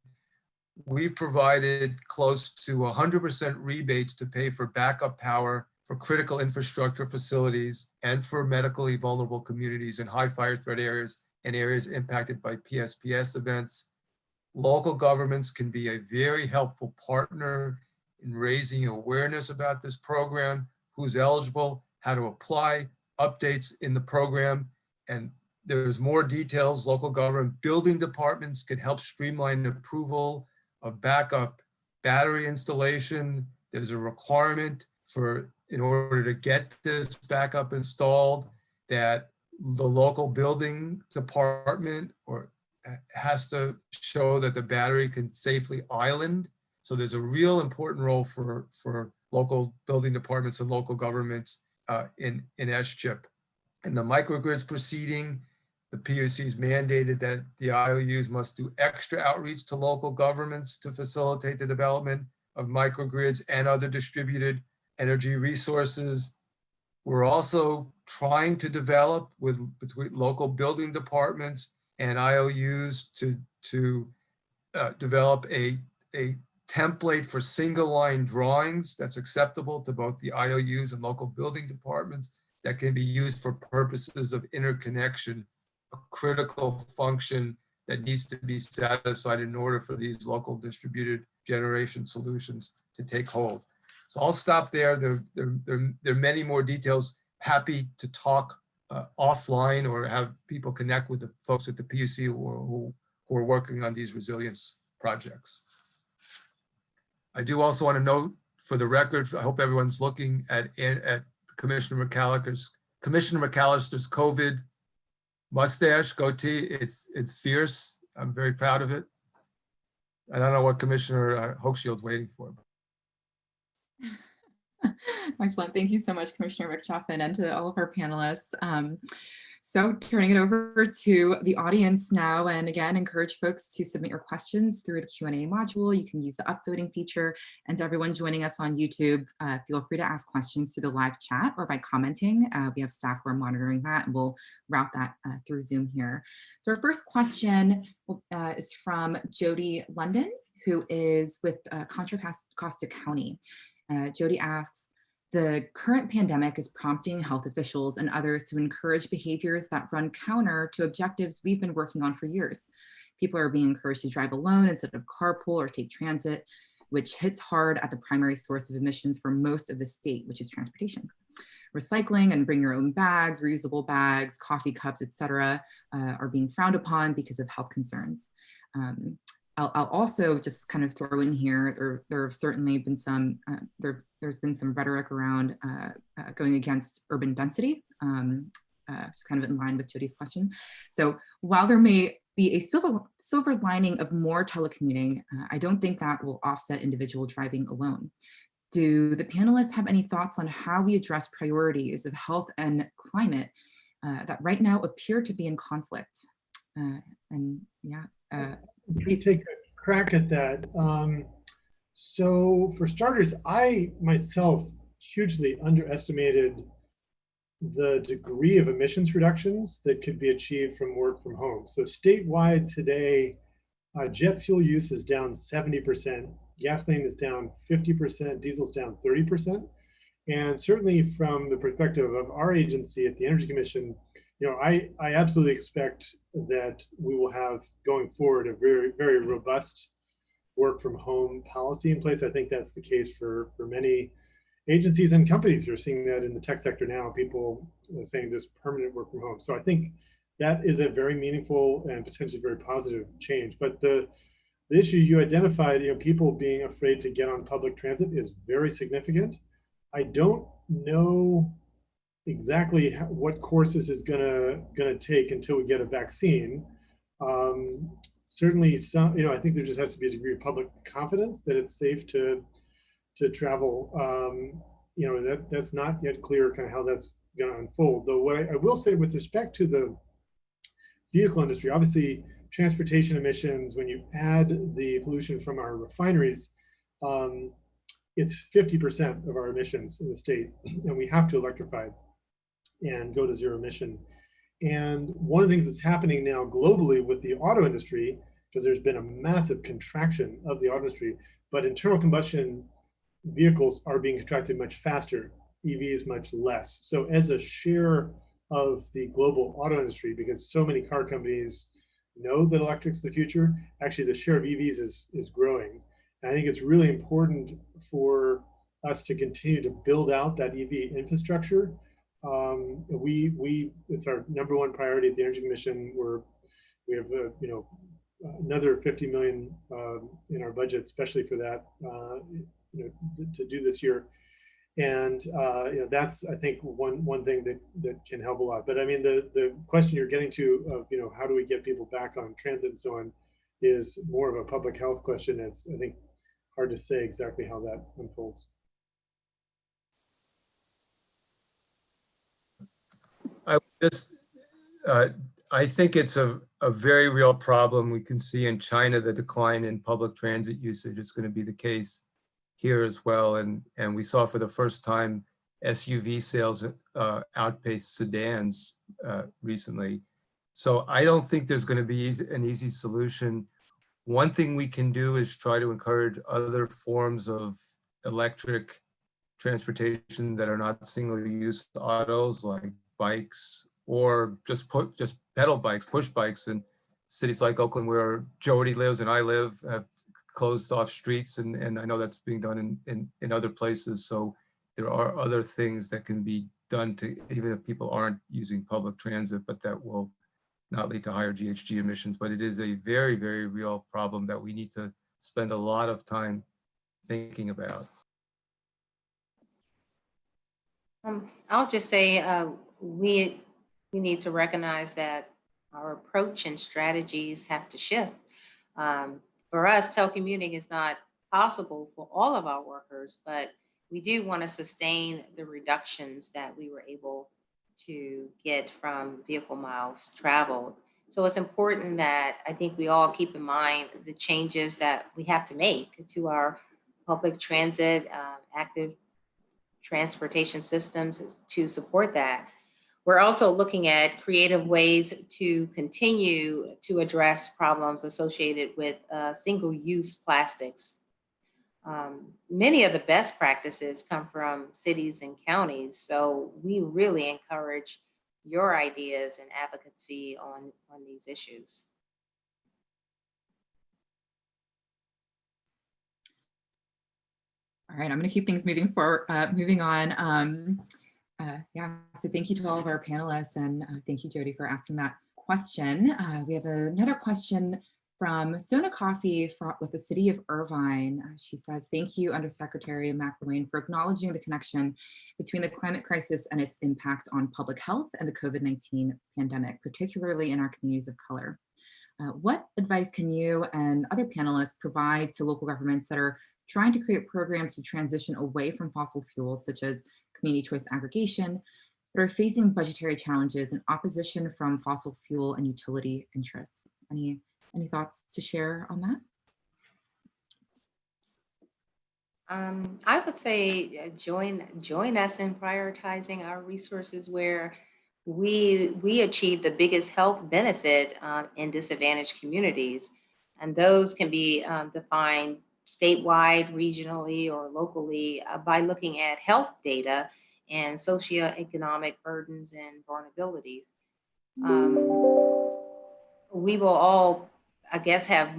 we provided close to 100% rebates to pay for backup power for critical infrastructure facilities and for medically vulnerable communities in high fire threat areas and areas impacted by PSPS events. Local governments can be a very helpful partner in raising awareness about this program, who's eligible, how to apply, updates in the program, and there's more details. Local government building departments can help streamline the approval of backup battery installation. There's a requirement in order to get this backup installed, that the local building department or has to show that the battery can safely island. So there's a real important role for local building departments and local governments in SCHIP. In the microgrids proceeding, the PUC's mandated that the IOUs must do extra outreach to local governments to facilitate the development of microgrids and other distributed energy resources. We're also trying to develop between local building departments and IOUs to develop a template for single line drawings that's acceptable to both the IOUs and local building departments that can be used for purposes of interconnection, a critical function that needs to be satisfied in order for these local distributed generation solutions to take hold. So I'll stop there. There are many more details. Happy to talk offline or have people connect with the folks at the PUC who are working on these resilience projects. I do also want to note for the record, I hope everyone's looking at Commissioner McAllister's COVID mustache, goatee. It's fierce. I'm very proud of it. I don't know what Commissioner Hochschild's waiting for. Excellent. Thank you so much, Commissioner Richthofen, and to all of our panelists. So turning it over to the audience now, and again, encourage folks to submit your questions through the Q&A module. You can use the upvoting feature, and to everyone joining us on YouTube, feel free to ask questions through the live chat or by commenting. We have staff who are monitoring that, and we'll route that through Zoom here. So our first question is from Jody London, who is with Contra Costa County. Jody asks, the current pandemic is prompting health officials and others to encourage behaviors that run counter to objectives we've been working on for years. People are being encouraged to drive alone instead of carpool or take transit, which hits hard at the primary source of emissions for most of the state, which is transportation. Recycling and bring your own bags, reusable bags, coffee cups, etc., are being frowned upon because of health concerns. I'll also just kind of throw in here, there have certainly been some, there's been some rhetoric around going against urban density, just kind of in line with Jody's question. So while there may be a silver lining of more telecommuting, I don't think that will offset individual driving alone. Do the panelists have any thoughts on how we address priorities of health and climate that right now appear to be in conflict? Please take a crack at that. So for starters, I myself hugely underestimated the degree of emissions reductions that could be achieved from work from home. So statewide today, jet fuel use is down 70%, gasoline is down 50%, diesel's down 30%. And certainly from the perspective of our agency at the Energy Commission, I absolutely expect that we will have going forward a very, very robust work from home policy in place. I think that's the case for many agencies and companies. You're seeing that in the tech sector now, people saying this permanent work from home. So I think that is a very meaningful and potentially very positive change. But the issue you identified, people being afraid to get on public transit is very significant. I don't know exactly what course this is gonna take until we get a vaccine. Certainly, I think there just has to be a degree of public confidence that it's safe to travel. That's not yet clear kind of how that's going to unfold. Though what I will say with respect to the vehicle industry, obviously transportation emissions, when you add the pollution from our refineries, it's 50% of our emissions in the state, and we have to electrify and go to zero emission. And one of the things that's happening now globally with the auto industry, because there's been a massive contraction of the auto industry, but internal combustion vehicles are being contracted much faster, EVs much less. So as a share of the global auto industry, because so many car companies know that electric's the future, actually the share of EVs is growing. And I think it's really important for us to continue to build out that EV infrastructure. It's our number one priority at the Energy Commission. We have another 50 million in our budget, especially for that, to do this year. And that's, I think, one thing that can help a lot. But I mean, the question you're getting to of how do we get people back on transit and so on is more of a public health question. It's, I think, hard to say exactly how that unfolds. I think it's a very real problem. We can see in China the decline in public transit usage. It's going to be the case here as well. And we saw for the first time SUV sales outpace sedans recently. So I don't think there's going to be an easy solution. One thing we can do is try to encourage other forms of electric transportation that are not single-use autos, like bikes, or just pedal bikes, push bikes. In cities like Oakland, where Jody lives and I live, have closed off streets, and I know that's being done in other places. So there are other things that can be done to, even if people aren't using public transit, but that will not lead to higher GHG emissions. But it is a very, very real problem that we need to spend a lot of time thinking about. I'll just say we need to recognize that our approach and strategies have to shift. For us, telecommuting is not possible for all of our workers, but we do want to sustain the reductions that we were able to get from vehicle miles traveled. So it's important that I think we all keep in mind the changes that we have to make to our public transit, active transportation systems to support that. We're also looking at creative ways to continue to address problems associated with single-use plastics. Many of the best practices come from cities and counties, so we really encourage your ideas and advocacy on these issues. All right, I'm going to keep things moving forward, moving on. Yeah, so thank you to all of our panelists, and thank you, Jody, for asking that question. We have another question from Sona Coffee with the City of Irvine. She says, thank you, Undersecretary McIlwain, for acknowledging the connection between the climate crisis and its impact on public health and the COVID-19 pandemic, particularly in our communities of color. What advice can you and other panelists provide to local governments that are trying to create programs to transition away from fossil fuels, such as community choice aggregation, but are facing budgetary challenges and opposition from fossil fuel and utility interests? Any thoughts to share on that? I would say join us in prioritizing our resources where we achieve the biggest health benefit in disadvantaged communities. And those can be defined statewide, regionally, or locally by looking at health data and socioeconomic burdens and vulnerabilities. We will all, I guess, have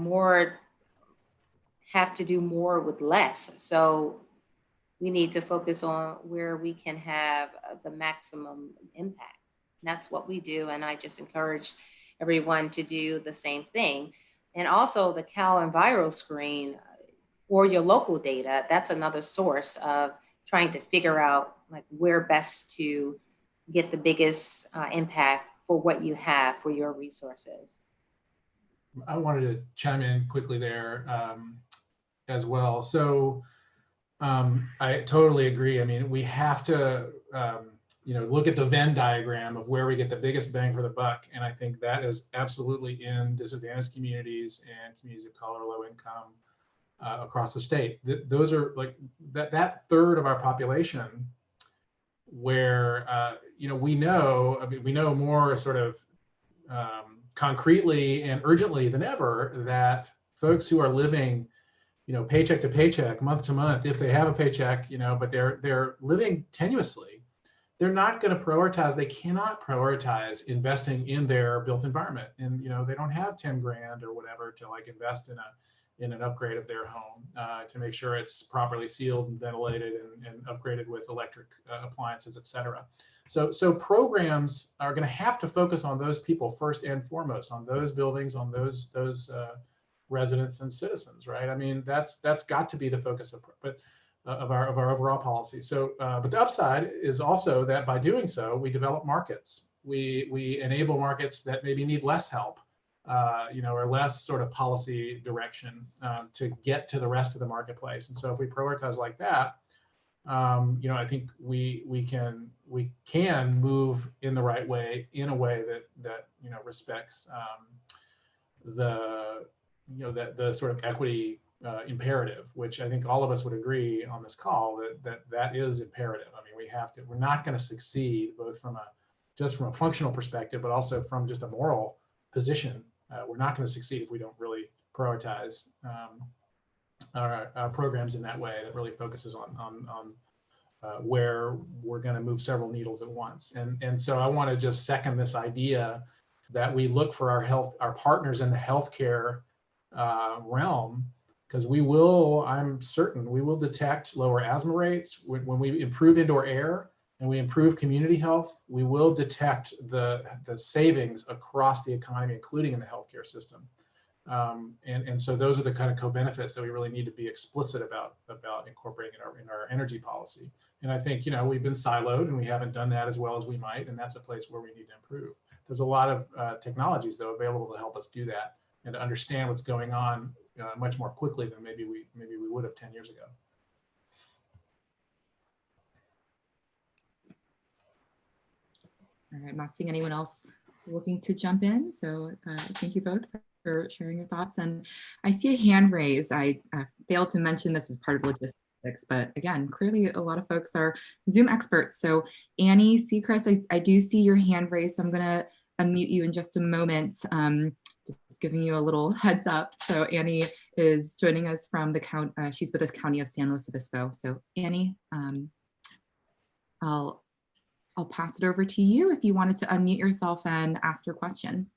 to do more with less. So we need to focus on where we can have the maximum impact. And that's what we do. And I just encourage everyone to do the same thing. And also the Cal Enviro screen or your local data, that's another source of trying to figure out like where best to get the biggest impact for what you have for your resources. I wanted to chime in quickly there as well. So I totally agree. I mean, we have to look at the Venn diagram of where we get the biggest bang for the buck. And I think that is absolutely in disadvantaged communities and communities of color, low income across the state. Those are like that third of our population where, we know more sort of concretely and urgently than ever that folks who are living, paycheck to paycheck, month to month, if they have a paycheck, but they're living tenuously, they're not going to prioritize. They cannot prioritize investing in their built environment, and they don't have 10 grand or whatever to like invest in an upgrade of their home to make sure it's properly sealed and ventilated and upgraded with electric appliances, et cetera. So programs are going to have to focus on those people first and foremost, on those buildings, on those residents and citizens, right? I mean, that's got to be the focus of. But our overall policy. So, but the upside is also that by doing so, we develop markets. We enable markets that maybe need less help, or less sort of policy direction to get to the rest of the marketplace. And so, if we prioritize like that, I think we can move in the right way, in a way that respects the sort of equity imperative, which I think all of us would agree on this call that is imperative. I mean, we're not going to succeed both from a functional perspective, but also from just a moral position. We're not going to succeed if we don't really prioritize our programs in that way that really focuses on where we're going to move several needles at once. And so I want to just second this idea that we look for our partners in the healthcare realm, because I'm certain we will detect lower asthma rates when we improve indoor air and we improve community health. We will detect the savings across the economy, including in the healthcare system. And so those are the kind of co-benefits that we really need to be explicit about incorporating in our energy policy. And I think, we've been siloed and we haven't done that as well as we might, and that's a place where we need to improve. There's a lot of technologies, though, available to help us do that and to understand what's going on much more quickly than maybe we would have 10 years ago. All right, not seeing anyone else looking to jump in. So thank you both for sharing your thoughts. And I see a hand raised. I failed to mention this as part of logistics, but again, clearly a lot of folks are Zoom experts. So Annie Seacrest, I do see your hand raised. So I'm gonna unmute you in just a moment. Just giving you a little heads up. So Annie is joining us from the county, she's with the County of San Luis Obispo. So Annie, I'll pass it over to you if you wanted to unmute yourself and ask your question.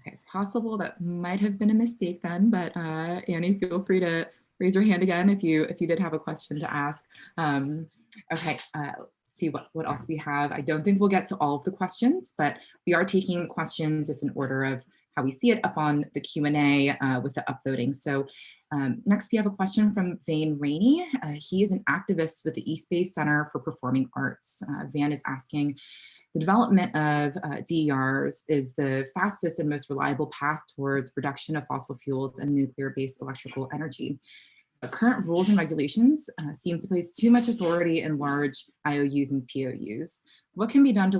Okay, possible that might have been a mistake then, but Annie, feel free to raise your hand again if you did have a question to ask. Okay, let's see what else we have. I don't think we'll get to all of the questions, but we are taking questions just in order of how we see it up on the Q&A with the upvoting. So next we have a question from Van Rainey. He is an activist with the East Bay Center for Performing Arts. Van is asking, the development of DERs is the fastest and most reliable path towards reduction of fossil fuels and nuclear-based electrical energy. Current rules and regulations seem to place too much authority in large IOUs and POUs. What can be done to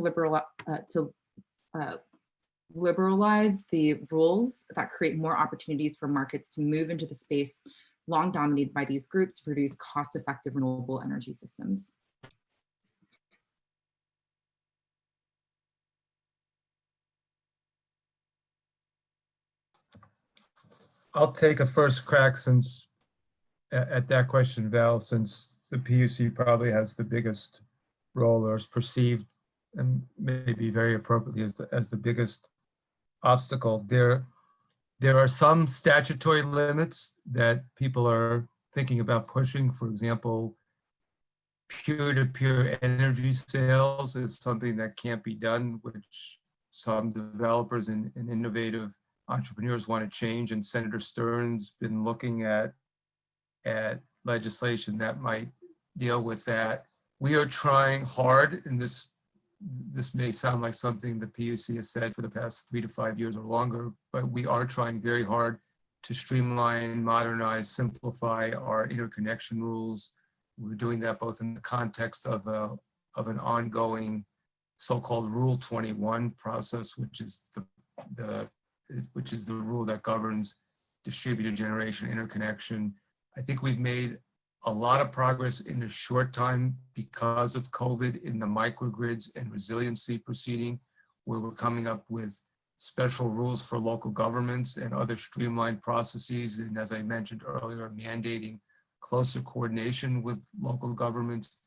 liberalize the rules that create more opportunities for markets to move into the space long dominated by these groups to produce cost-effective renewable energy systems? I'll take a first crack at that question, Val, since the PUC probably has the biggest role, or is perceived, and maybe very appropriately, as the biggest obstacle. There are some statutory limits that people are thinking about pushing. For example, peer-to-peer energy sales is something that can't be done, which some developers and innovative entrepreneurs want to change, and Senator Stern's been looking at legislation that might deal with that. We are trying hard, and this may sound like something the PUC has said for the past 3 to 5 years or longer, but we are trying very hard to streamline, modernize, simplify our interconnection rules. We're doing that both in the context of an ongoing so-called Rule 21 process, which is the rule that governs distributed generation interconnection. I think we've made a lot of progress in a short time because of COVID in the microgrids and resiliency proceeding, where we're coming up with special rules for local governments and other streamlined processes. And as I mentioned earlier, mandating closer coordination with local governments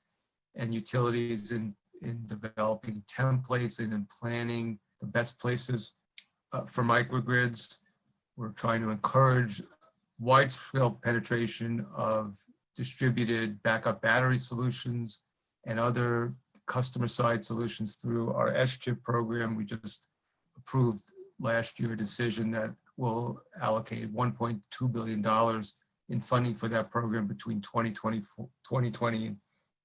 and utilities in developing templates and in planning the best places for microgrids. We're trying to encourage widespread penetration of distributed backup battery solutions and other customer side solutions through our SCHIP program. We just approved last year a decision that will allocate $1.2 billion in funding for that program between 2020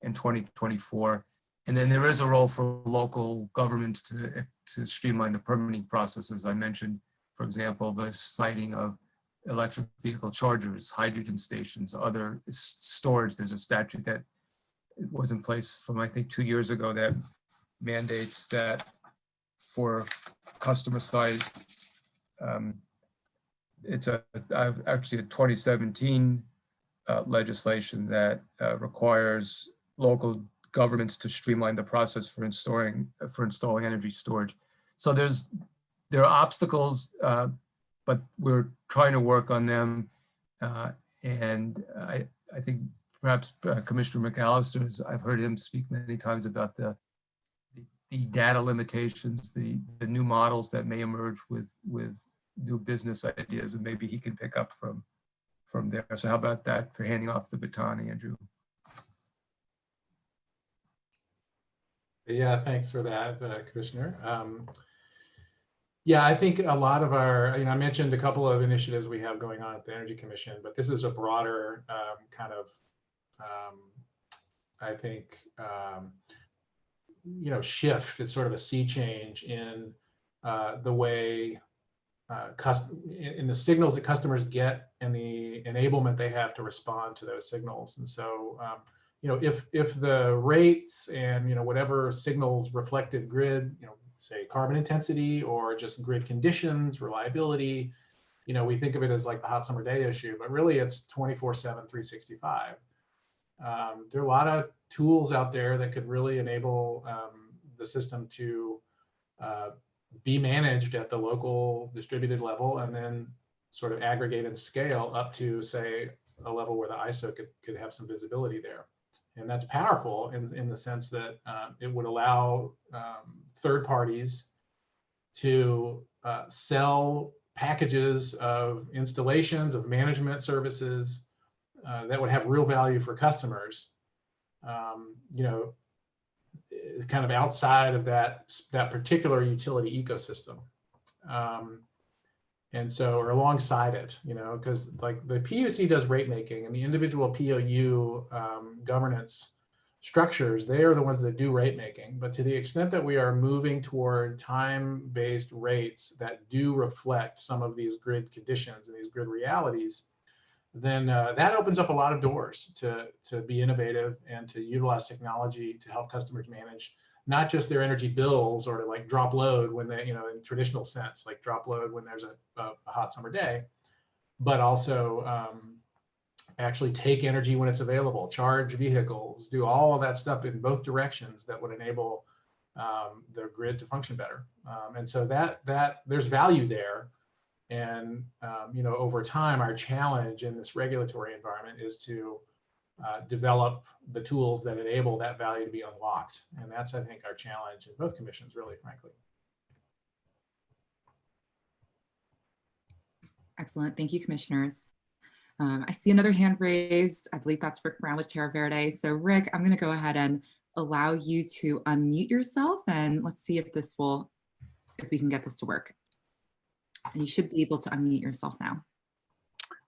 and 2024. And then there is a role for local governments to streamline the permitting process, as I mentioned, for example, the siting of electric vehicle chargers, hydrogen stations, other storage. There's a statute that was in place from, I think, 2 years ago that mandates that for customer side, it's actually a 2017 legislation that requires local governments to streamline the process for installing energy storage. So there are obstacles, but we're trying to work on them. And I think perhaps Commissioner McAllister, I've heard him speak many times about the data limitations, the new models that may emerge with new business ideas, and maybe he can pick up from there. So how about that for handing off the baton, Andrew? Yeah, thanks for that, Commissioner. Yeah, I think a lot of our, I mentioned a couple of initiatives we have going on at the Energy Commission, but this is a broader kind of, I think, shift. It's sort of a sea change in the way, in the signals that customers get and the enablement they have to respond to those signals. And so, if the rates and, whatever signals reflected grid, say carbon intensity or just grid conditions, reliability, we think of it as like the hot summer day issue, but really it's 24/7, 365. There are a lot of tools out there that could really enable the system to be managed at the local distributed level and then sort of aggregate and scale up to, say, a level where the ISO could have some visibility there. And that's powerful in the sense that it would allow third parties to sell packages of installations, of management services that would have real value for customers, kind of outside of that particular utility ecosystem. And so, or alongside it, because like the PUC does rate making and the individual POU governance structures, they are the ones that do rate making. But to the extent that we are moving toward time-based rates that do reflect some of these grid conditions and these grid realities, then that opens up a lot of doors to be innovative and to utilize technology to help customers manage not just their energy bills or to like drop load when they, in traditional sense, like drop load when there's a hot summer day, but also actually take energy when it's available, charge vehicles, do all of that stuff in both directions that would enable the grid to function better. And so that there's value there. And, over time, our challenge in this regulatory environment is to develop the tools that enable that value to be unlocked. And that's, I think, our challenge in both commissions, really, frankly. Excellent. Thank you, commissioners. I see another hand raised. I believe that's Rick Brown with Terra Verde. So Rick, I'm going to go ahead and allow you to unmute yourself, and let's see if we can get this to work. You should be able to unmute yourself now.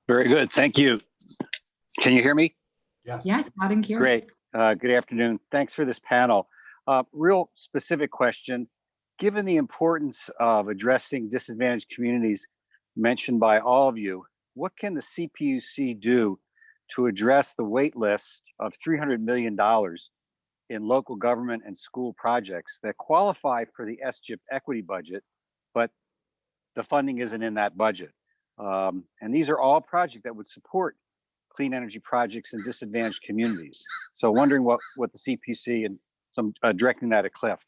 Very good. Thank you. Can you hear me? Yes. Yes, loud and clear. Great. Good afternoon. Thanks for this panel. Real specific question. Given the importance of addressing disadvantaged communities mentioned by all of you, what can the CPUC do to address the wait list of $300 million in local government and school projects that qualify for the SCHIP equity budget, but the funding isn't in that budget? And these are all projects that would support clean energy projects in disadvantaged communities. So wondering what the CPC, and some directing that at Cliff,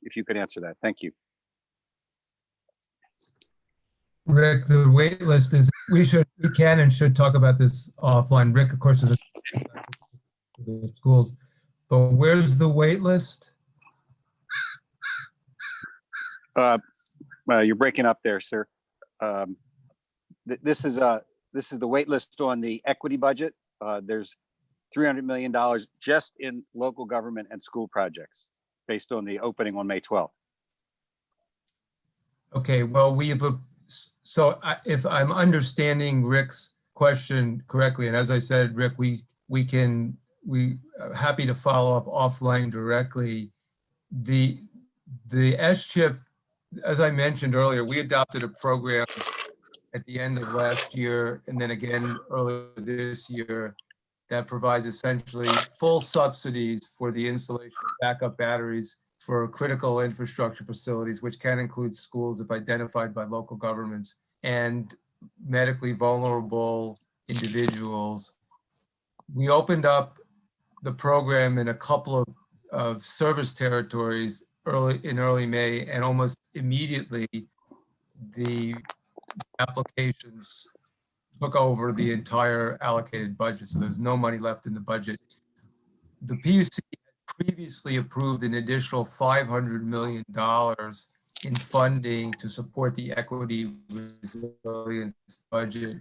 if you could answer that. Thank you. Rick, the wait list is, we can and should talk about this offline. Rick, of course, is the schools, but where's the wait list? You're breaking up there, sir. This is the wait list on the equity budget. There's $300 million just in local government and school projects based on the opening on May 12th. Okay, well, if I'm understanding Rick's question correctly, and as I said, Rick, we are happy to follow up offline directly. The S-chip, as I mentioned earlier, we adopted a program at the end of last year and then again earlier this year that provides essentially full subsidies for the installation of backup batteries for critical infrastructure facilities, which can include schools if identified by local governments, and medically vulnerable individuals. We opened up the program in a couple of service territories in early May, and almost immediately the applications took over the entire allocated budget. So there's no money left in the budget. The PUC previously approved an additional $500 million in funding to support the equity resilience budget.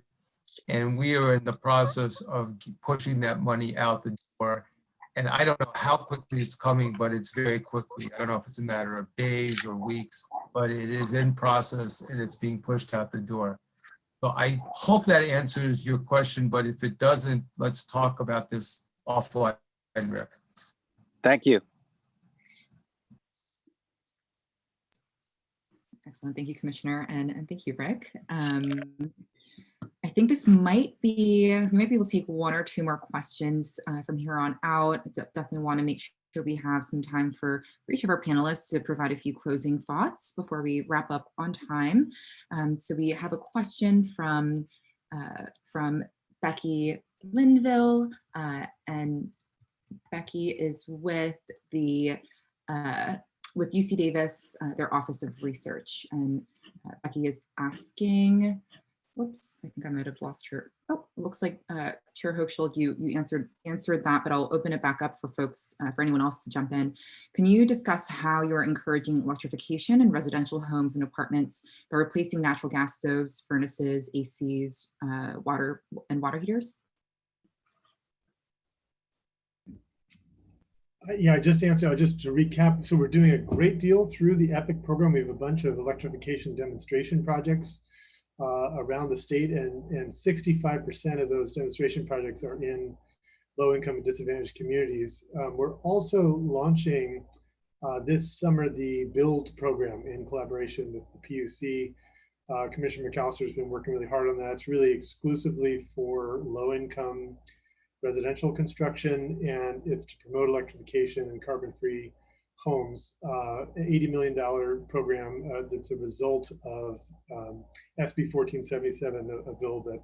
And we are in the process of pushing that money out the door. And I don't know how quickly it's coming, but it's very quickly. I don't know if it's a matter of days or weeks, but it is in process and it's being pushed out the door. So I hope that answers your question, but if it doesn't, let's talk about this offline, Rick. Thank you. Excellent. Thank you, Commissioner. And thank you, Rick. I think this might be, we might be able to take one or two more questions from here on out. Definitely want to make sure we have some time for each of our panelists to provide a few closing thoughts before we wrap up on time. So we have a question from Becky Linville, and Becky is with the with UC Davis, their Office of Research, and Becky is asking. Whoops, I think I might have lost her. Oh, it looks like Chair Hochschild, you answered that, but I'll open it back up for folks, for anyone else to jump in. Can you discuss how you're encouraging electrification in residential homes and apartments by replacing natural gas stoves, furnaces, ACs, water heaters? Yeah, just to answer, just to recap. So we're doing a great deal through the EPIC program. We have a bunch of electrification demonstration projects around the state, and 65% of those demonstration projects are in low-income and disadvantaged communities. We're also launching this summer the BUILD program in collaboration with the PUC. Commissioner McAllister has been working really hard on that. It's really exclusively for low-income residential construction, and it's to promote electrification and carbon-free homes. An $80 million program that's a result of SB 1477, a bill that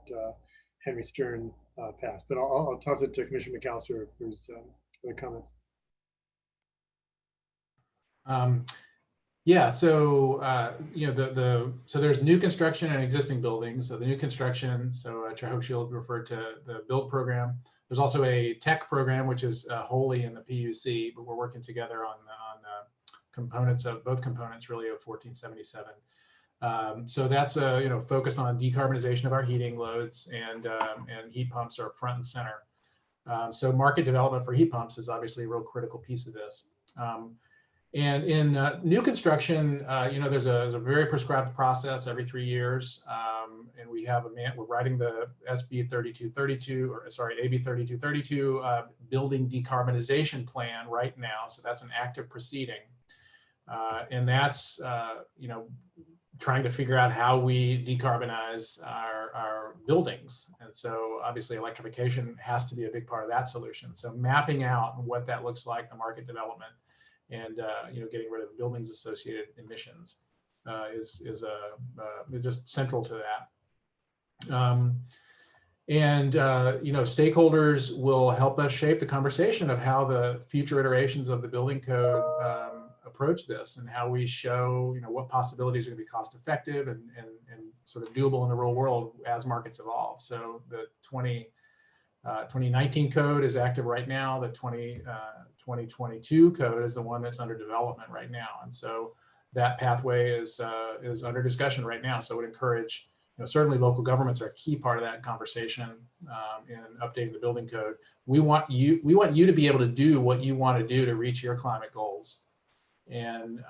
Henry Stern passed. But I'll toss it to Commissioner McAllister if there's other comments. Yeah, so so there's new construction and existing buildings. So the new construction, so Chair Hochschild referred to the BUILD program. There's also a tech program, which is wholly in the PUC, but we're working together on components of both components really of 1477. So that's focused on decarbonization of our heating loads, and heat pumps are front and center. So market development for heat pumps is obviously a real critical piece of this. And in new construction, there's a very prescribed process every 3 years, and we have we're writing the SB 3232, or sorry, AB 3232 building decarbonization plan right now. So that's an active proceeding, and that's trying to figure out how we decarbonize our buildings. And so obviously electrification has to be a big part of that solution. So mapping out what that looks like, the market development, and getting rid of buildings associated emissions is just central to that. Stakeholders will help us shape the conversation of how the future iterations of the building code approach this, and how we show what possibilities are going to be cost effective and sort of doable in the real world as markets evolve. So the 2019 code is active right now. The 2022 code is the one that's under development right now, and so that pathway is under discussion right now. So I would encourage certainly local governments are a key part of that conversation in updating the building code. We want you to be able to do what you want to do to reach your climate goals. And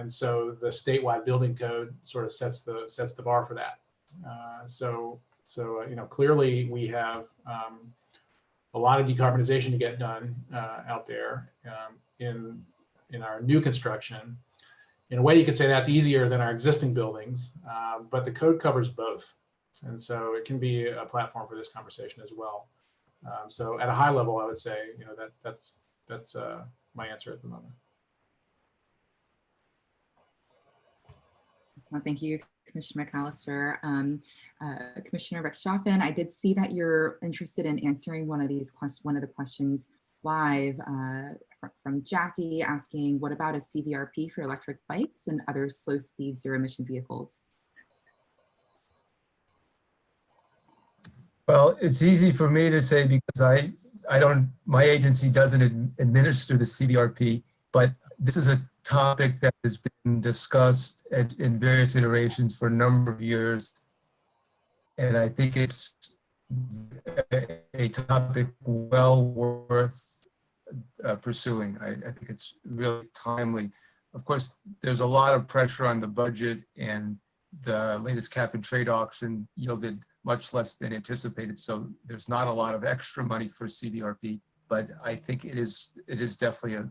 so the statewide building code sort of sets the bar for that. So clearly we have a lot of decarbonization to get done out there in our new construction. In a way, you could say that's easier than our existing buildings, but the code covers both, and so it can be a platform for this conversation as well. So at a high level, I would say that's my answer at the moment. So thank you, Commissioner McAllister. Commissioner Rechtschaffen, I did see that you're interested in answering one of the questions live from Jackie, asking, what about a CVRP for electric bikes and other slow speed zero emission vehicles? Well, it's easy for me to say because my agency doesn't administer the CVRP, but this is a topic that has been discussed in various iterations for a number of years. And I think it's a topic well worth pursuing. I think it's really timely. Of course, there's a lot of pressure on the budget, and the latest cap and trade auction yielded much less than anticipated. So there's not a lot of extra money for CVRP, but I think it is definitely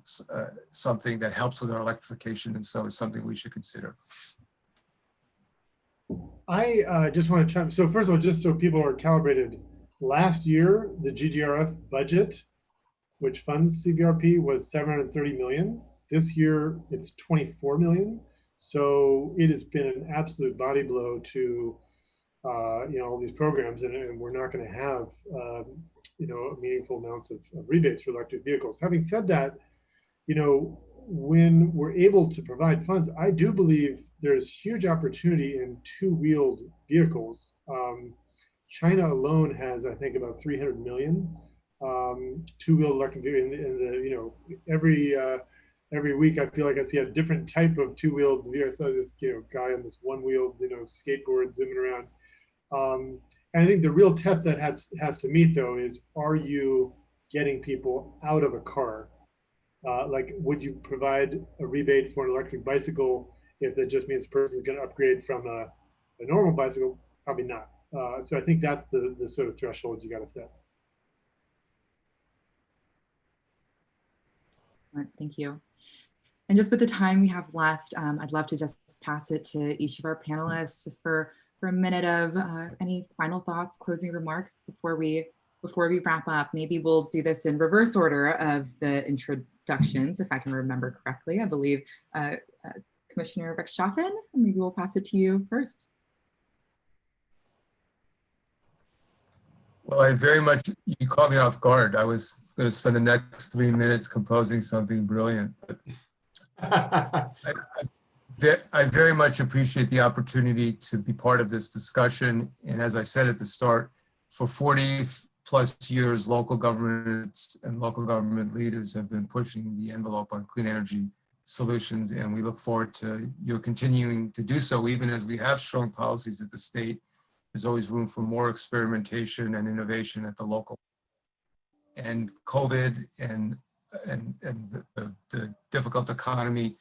something that helps with our electrification, and so it's something we should consider. I just want to chime. So first of all, just so people are calibrated, last year the GGRF budget, which funds CVRP, was 730 million. This year it's 24 million. So it has been an absolute body blow to all these programs, and we're not going to have meaningful amounts of rebates for electric vehicles. Having said that, when we're able to provide funds, I do believe there's huge opportunity in two-wheeled vehicles. China alone has, I think, about 300 million two-wheeled electric vehicles. And every week I feel like I see a different type of two-wheeled vehicle. I saw this guy on this one-wheeled skateboard zooming around. And I think the real test that has to meet, though, is, are you getting people out of a car? Like, would you provide a rebate for an electric bicycle if that just means the person is going to upgrade from a normal bicycle? Probably not. So I think that's the sort of threshold you got to set. Thank you. And just with the time we have left, I'd love to just pass it to each of our panelists just for a minute of any final thoughts, closing remarks before we wrap up. Maybe we'll do this in reverse order of the introductions, if I can remember correctly. I believe Commissioner Rechtschaffen, maybe we'll pass it to you first. Well, you caught me off guard. I was going to spend the next 3 minutes composing something brilliant. But I very much appreciate the opportunity to be part of this discussion. And as I said at the start, for 40+ years, local governments and local government leaders have been pushing the envelope on clean energy solutions. And we look forward to your continuing to do so, even as we have strong policies at the state. There's always room for more experimentation and innovation at the local. And COVID and the difficult economy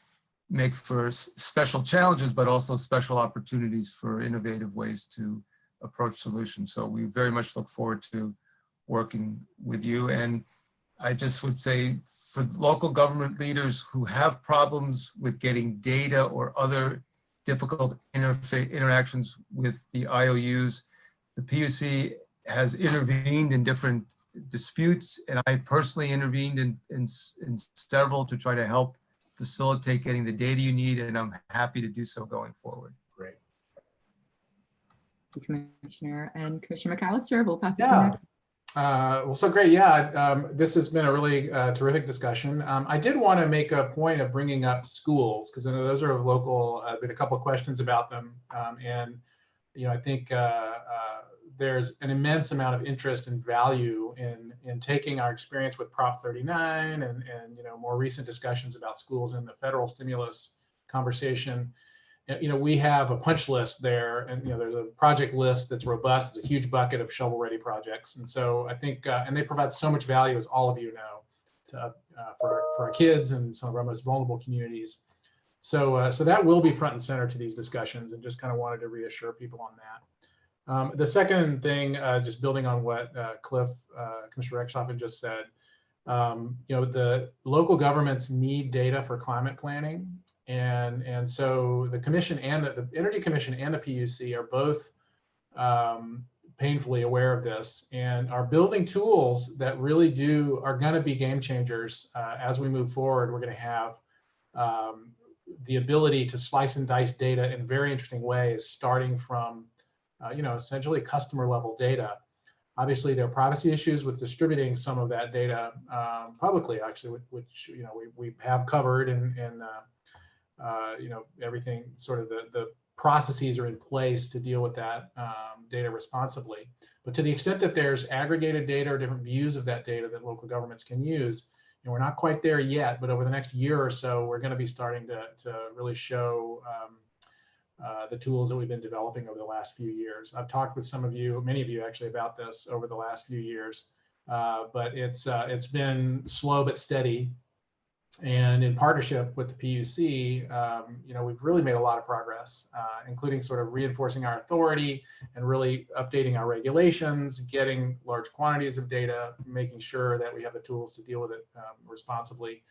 make for special challenges, but also special opportunities for innovative ways to approach solutions. So we very much look forward to working with you. And I just would say, for local government leaders who have problems with getting data or other difficult interactions with the IOUs, the PUC has intervened in different disputes, and I personally intervened in several to try to help facilitate getting the data you need, and I'm happy to do so going forward. Great. Thank you, Commissioner. And Commissioner McAllister, we'll pass it to you next. Well, so great. Yeah, this has been a really terrific discussion. I did want to make a point of bringing up schools, because I know those are of local, been a couple of questions about them. And, I think there's an immense amount of interest and value in taking our experience with Prop 39 and more recent discussions about schools in the federal stimulus conversation, we have a punch list there, and there's a project list that's robust. It's a huge bucket of shovel-ready projects, and so I think, and they provide so much value, as all of you know, to, for our kids and some of our most vulnerable communities. So, so that will be front and center to these discussions, and just kind of wanted to reassure people on that. The second thing, just building on what Commissioner Rexhoff just said, the local governments need data for climate planning. And so the commission and the Energy Commission and the PUC are both painfully aware of this and are building tools that really are going to be game changers as we move forward. We're going to have the ability to slice and dice data in very interesting ways, starting from essentially customer level data. Obviously, there are privacy issues with distributing some of that data publicly, actually, which we have covered, and everything, sort of the processes are in place to deal with that data responsibly. But to the extent that there's aggregated data or different views of that data that local governments can use, we're not quite there yet, but over the next year or so, we're going to be starting to really show the tools that we've been developing over the last few years. I've talked with some of you, many of you actually, about this over the last few years, but it's been slow but steady. And in partnership with the PUC, we've really made a lot of progress, including sort of reinforcing our authority and really updating our regulations, getting large quantities of data, making sure that we have the tools to deal with it responsibly,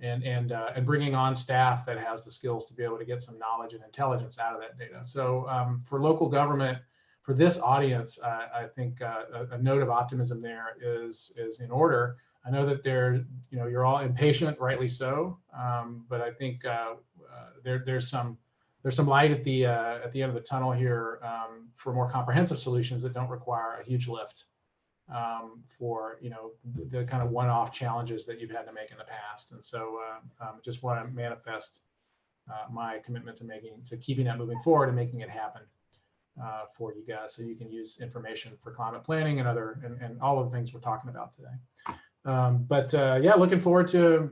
and bringing on staff that has the skills to be able to get some knowledge and intelligence out of that data. So for local government, for this audience, I think a note of optimism there is in order. I know that you're all impatient, rightly so, but I think there's some light at the end of the tunnel here for more comprehensive solutions that don't require a huge lift for the kind of one-off challenges that you've had to make in the past. And so just want to manifest my commitment to keeping that moving forward and making it happen for you guys, so you can use information for climate planning and all of the things we're talking about today. Yeah, looking forward to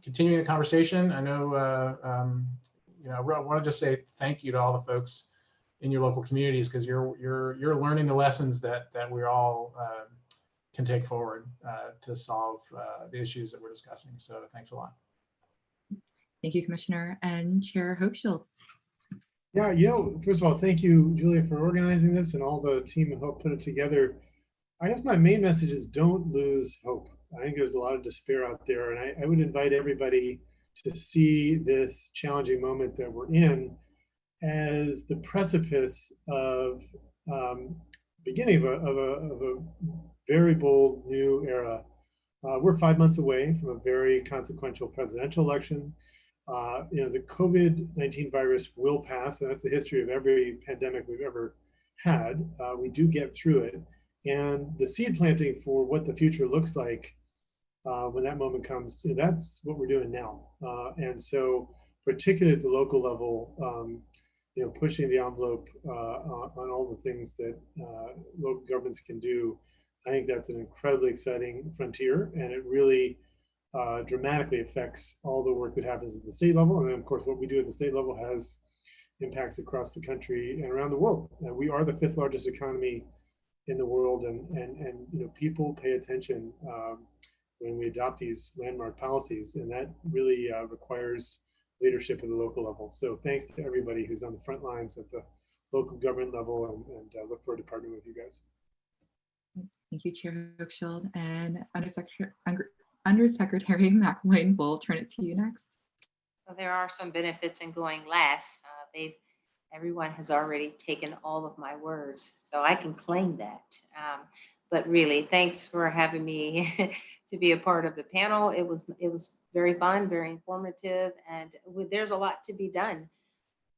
continuing the conversation. I know, I want to just say thank you to all the folks in your local communities, because you're learning the lessons that we all can take forward to solve the issues that we're discussing. So thanks a lot. Thank you, Commissioner. And Chair Hochschild. Yeah, first of all, thank you, Julia, for organizing this and all the team who helped put it together. I guess my main message is don't lose hope. I think there's a lot of despair out there, and I would invite everybody to see this challenging moment that we're in as the precipice of beginning of a very bold new era. We're 5 months away from a very consequential presidential election. The COVID-19 virus will pass, and that's the history of every pandemic we've ever had. We do get through it. And the seed planting for what the future looks like when that moment comes, that's what we're doing now. And so particularly at the local level, pushing the envelope on all the things that local governments can do, I think that's an incredibly exciting frontier, and it really dramatically affects all the work that happens at the state level. And then, of course, what we do at the state level has impacts across the country and around the world. We are the 5th largest economy in the world, and people pay attention when we adopt these landmark policies, and that really requires leadership at the local level. So thanks to everybody who's on the front lines at the local government level, and look forward to partnering with you guys. Thank you, Chair Hochschild. And Undersecretary McIlwain, we'll turn it to you next. So there are some benefits in going last. Everyone has already taken all of my words, so I can claim that. But really, thanks for having me to be a part of the panel. It was very fun, very informative, and there's a lot to be done.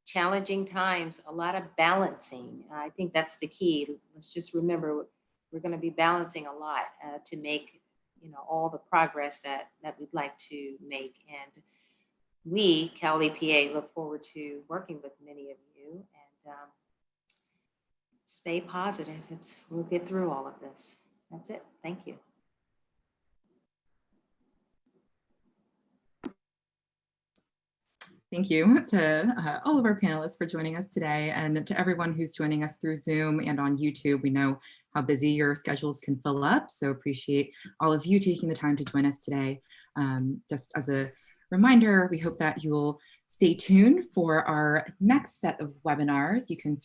Challenging times, a lot of balancing. I think that's the key. Let's just remember, we're going to be balancing a lot to make all the progress that we'd like to make. And we, Cal EPA, look forward to working with many of you, and stay positive. We'll get through all of this. That's it. Thank you. Thank you to all of our panelists for joining us today, and to everyone who's joining us through Zoom and on YouTube. We know how busy your schedules can fill up, so appreciate all of you taking the time to join us today. Just as a reminder, we hope that you'll stay tuned for our next set of webinars. You can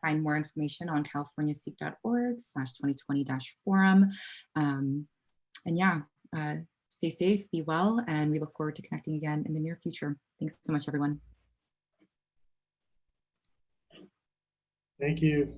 find more information on californiaseek.org/2020-forum. And yeah, stay safe, be well, and we look forward to connecting again in the near future. Thanks so much, everyone. Thank you.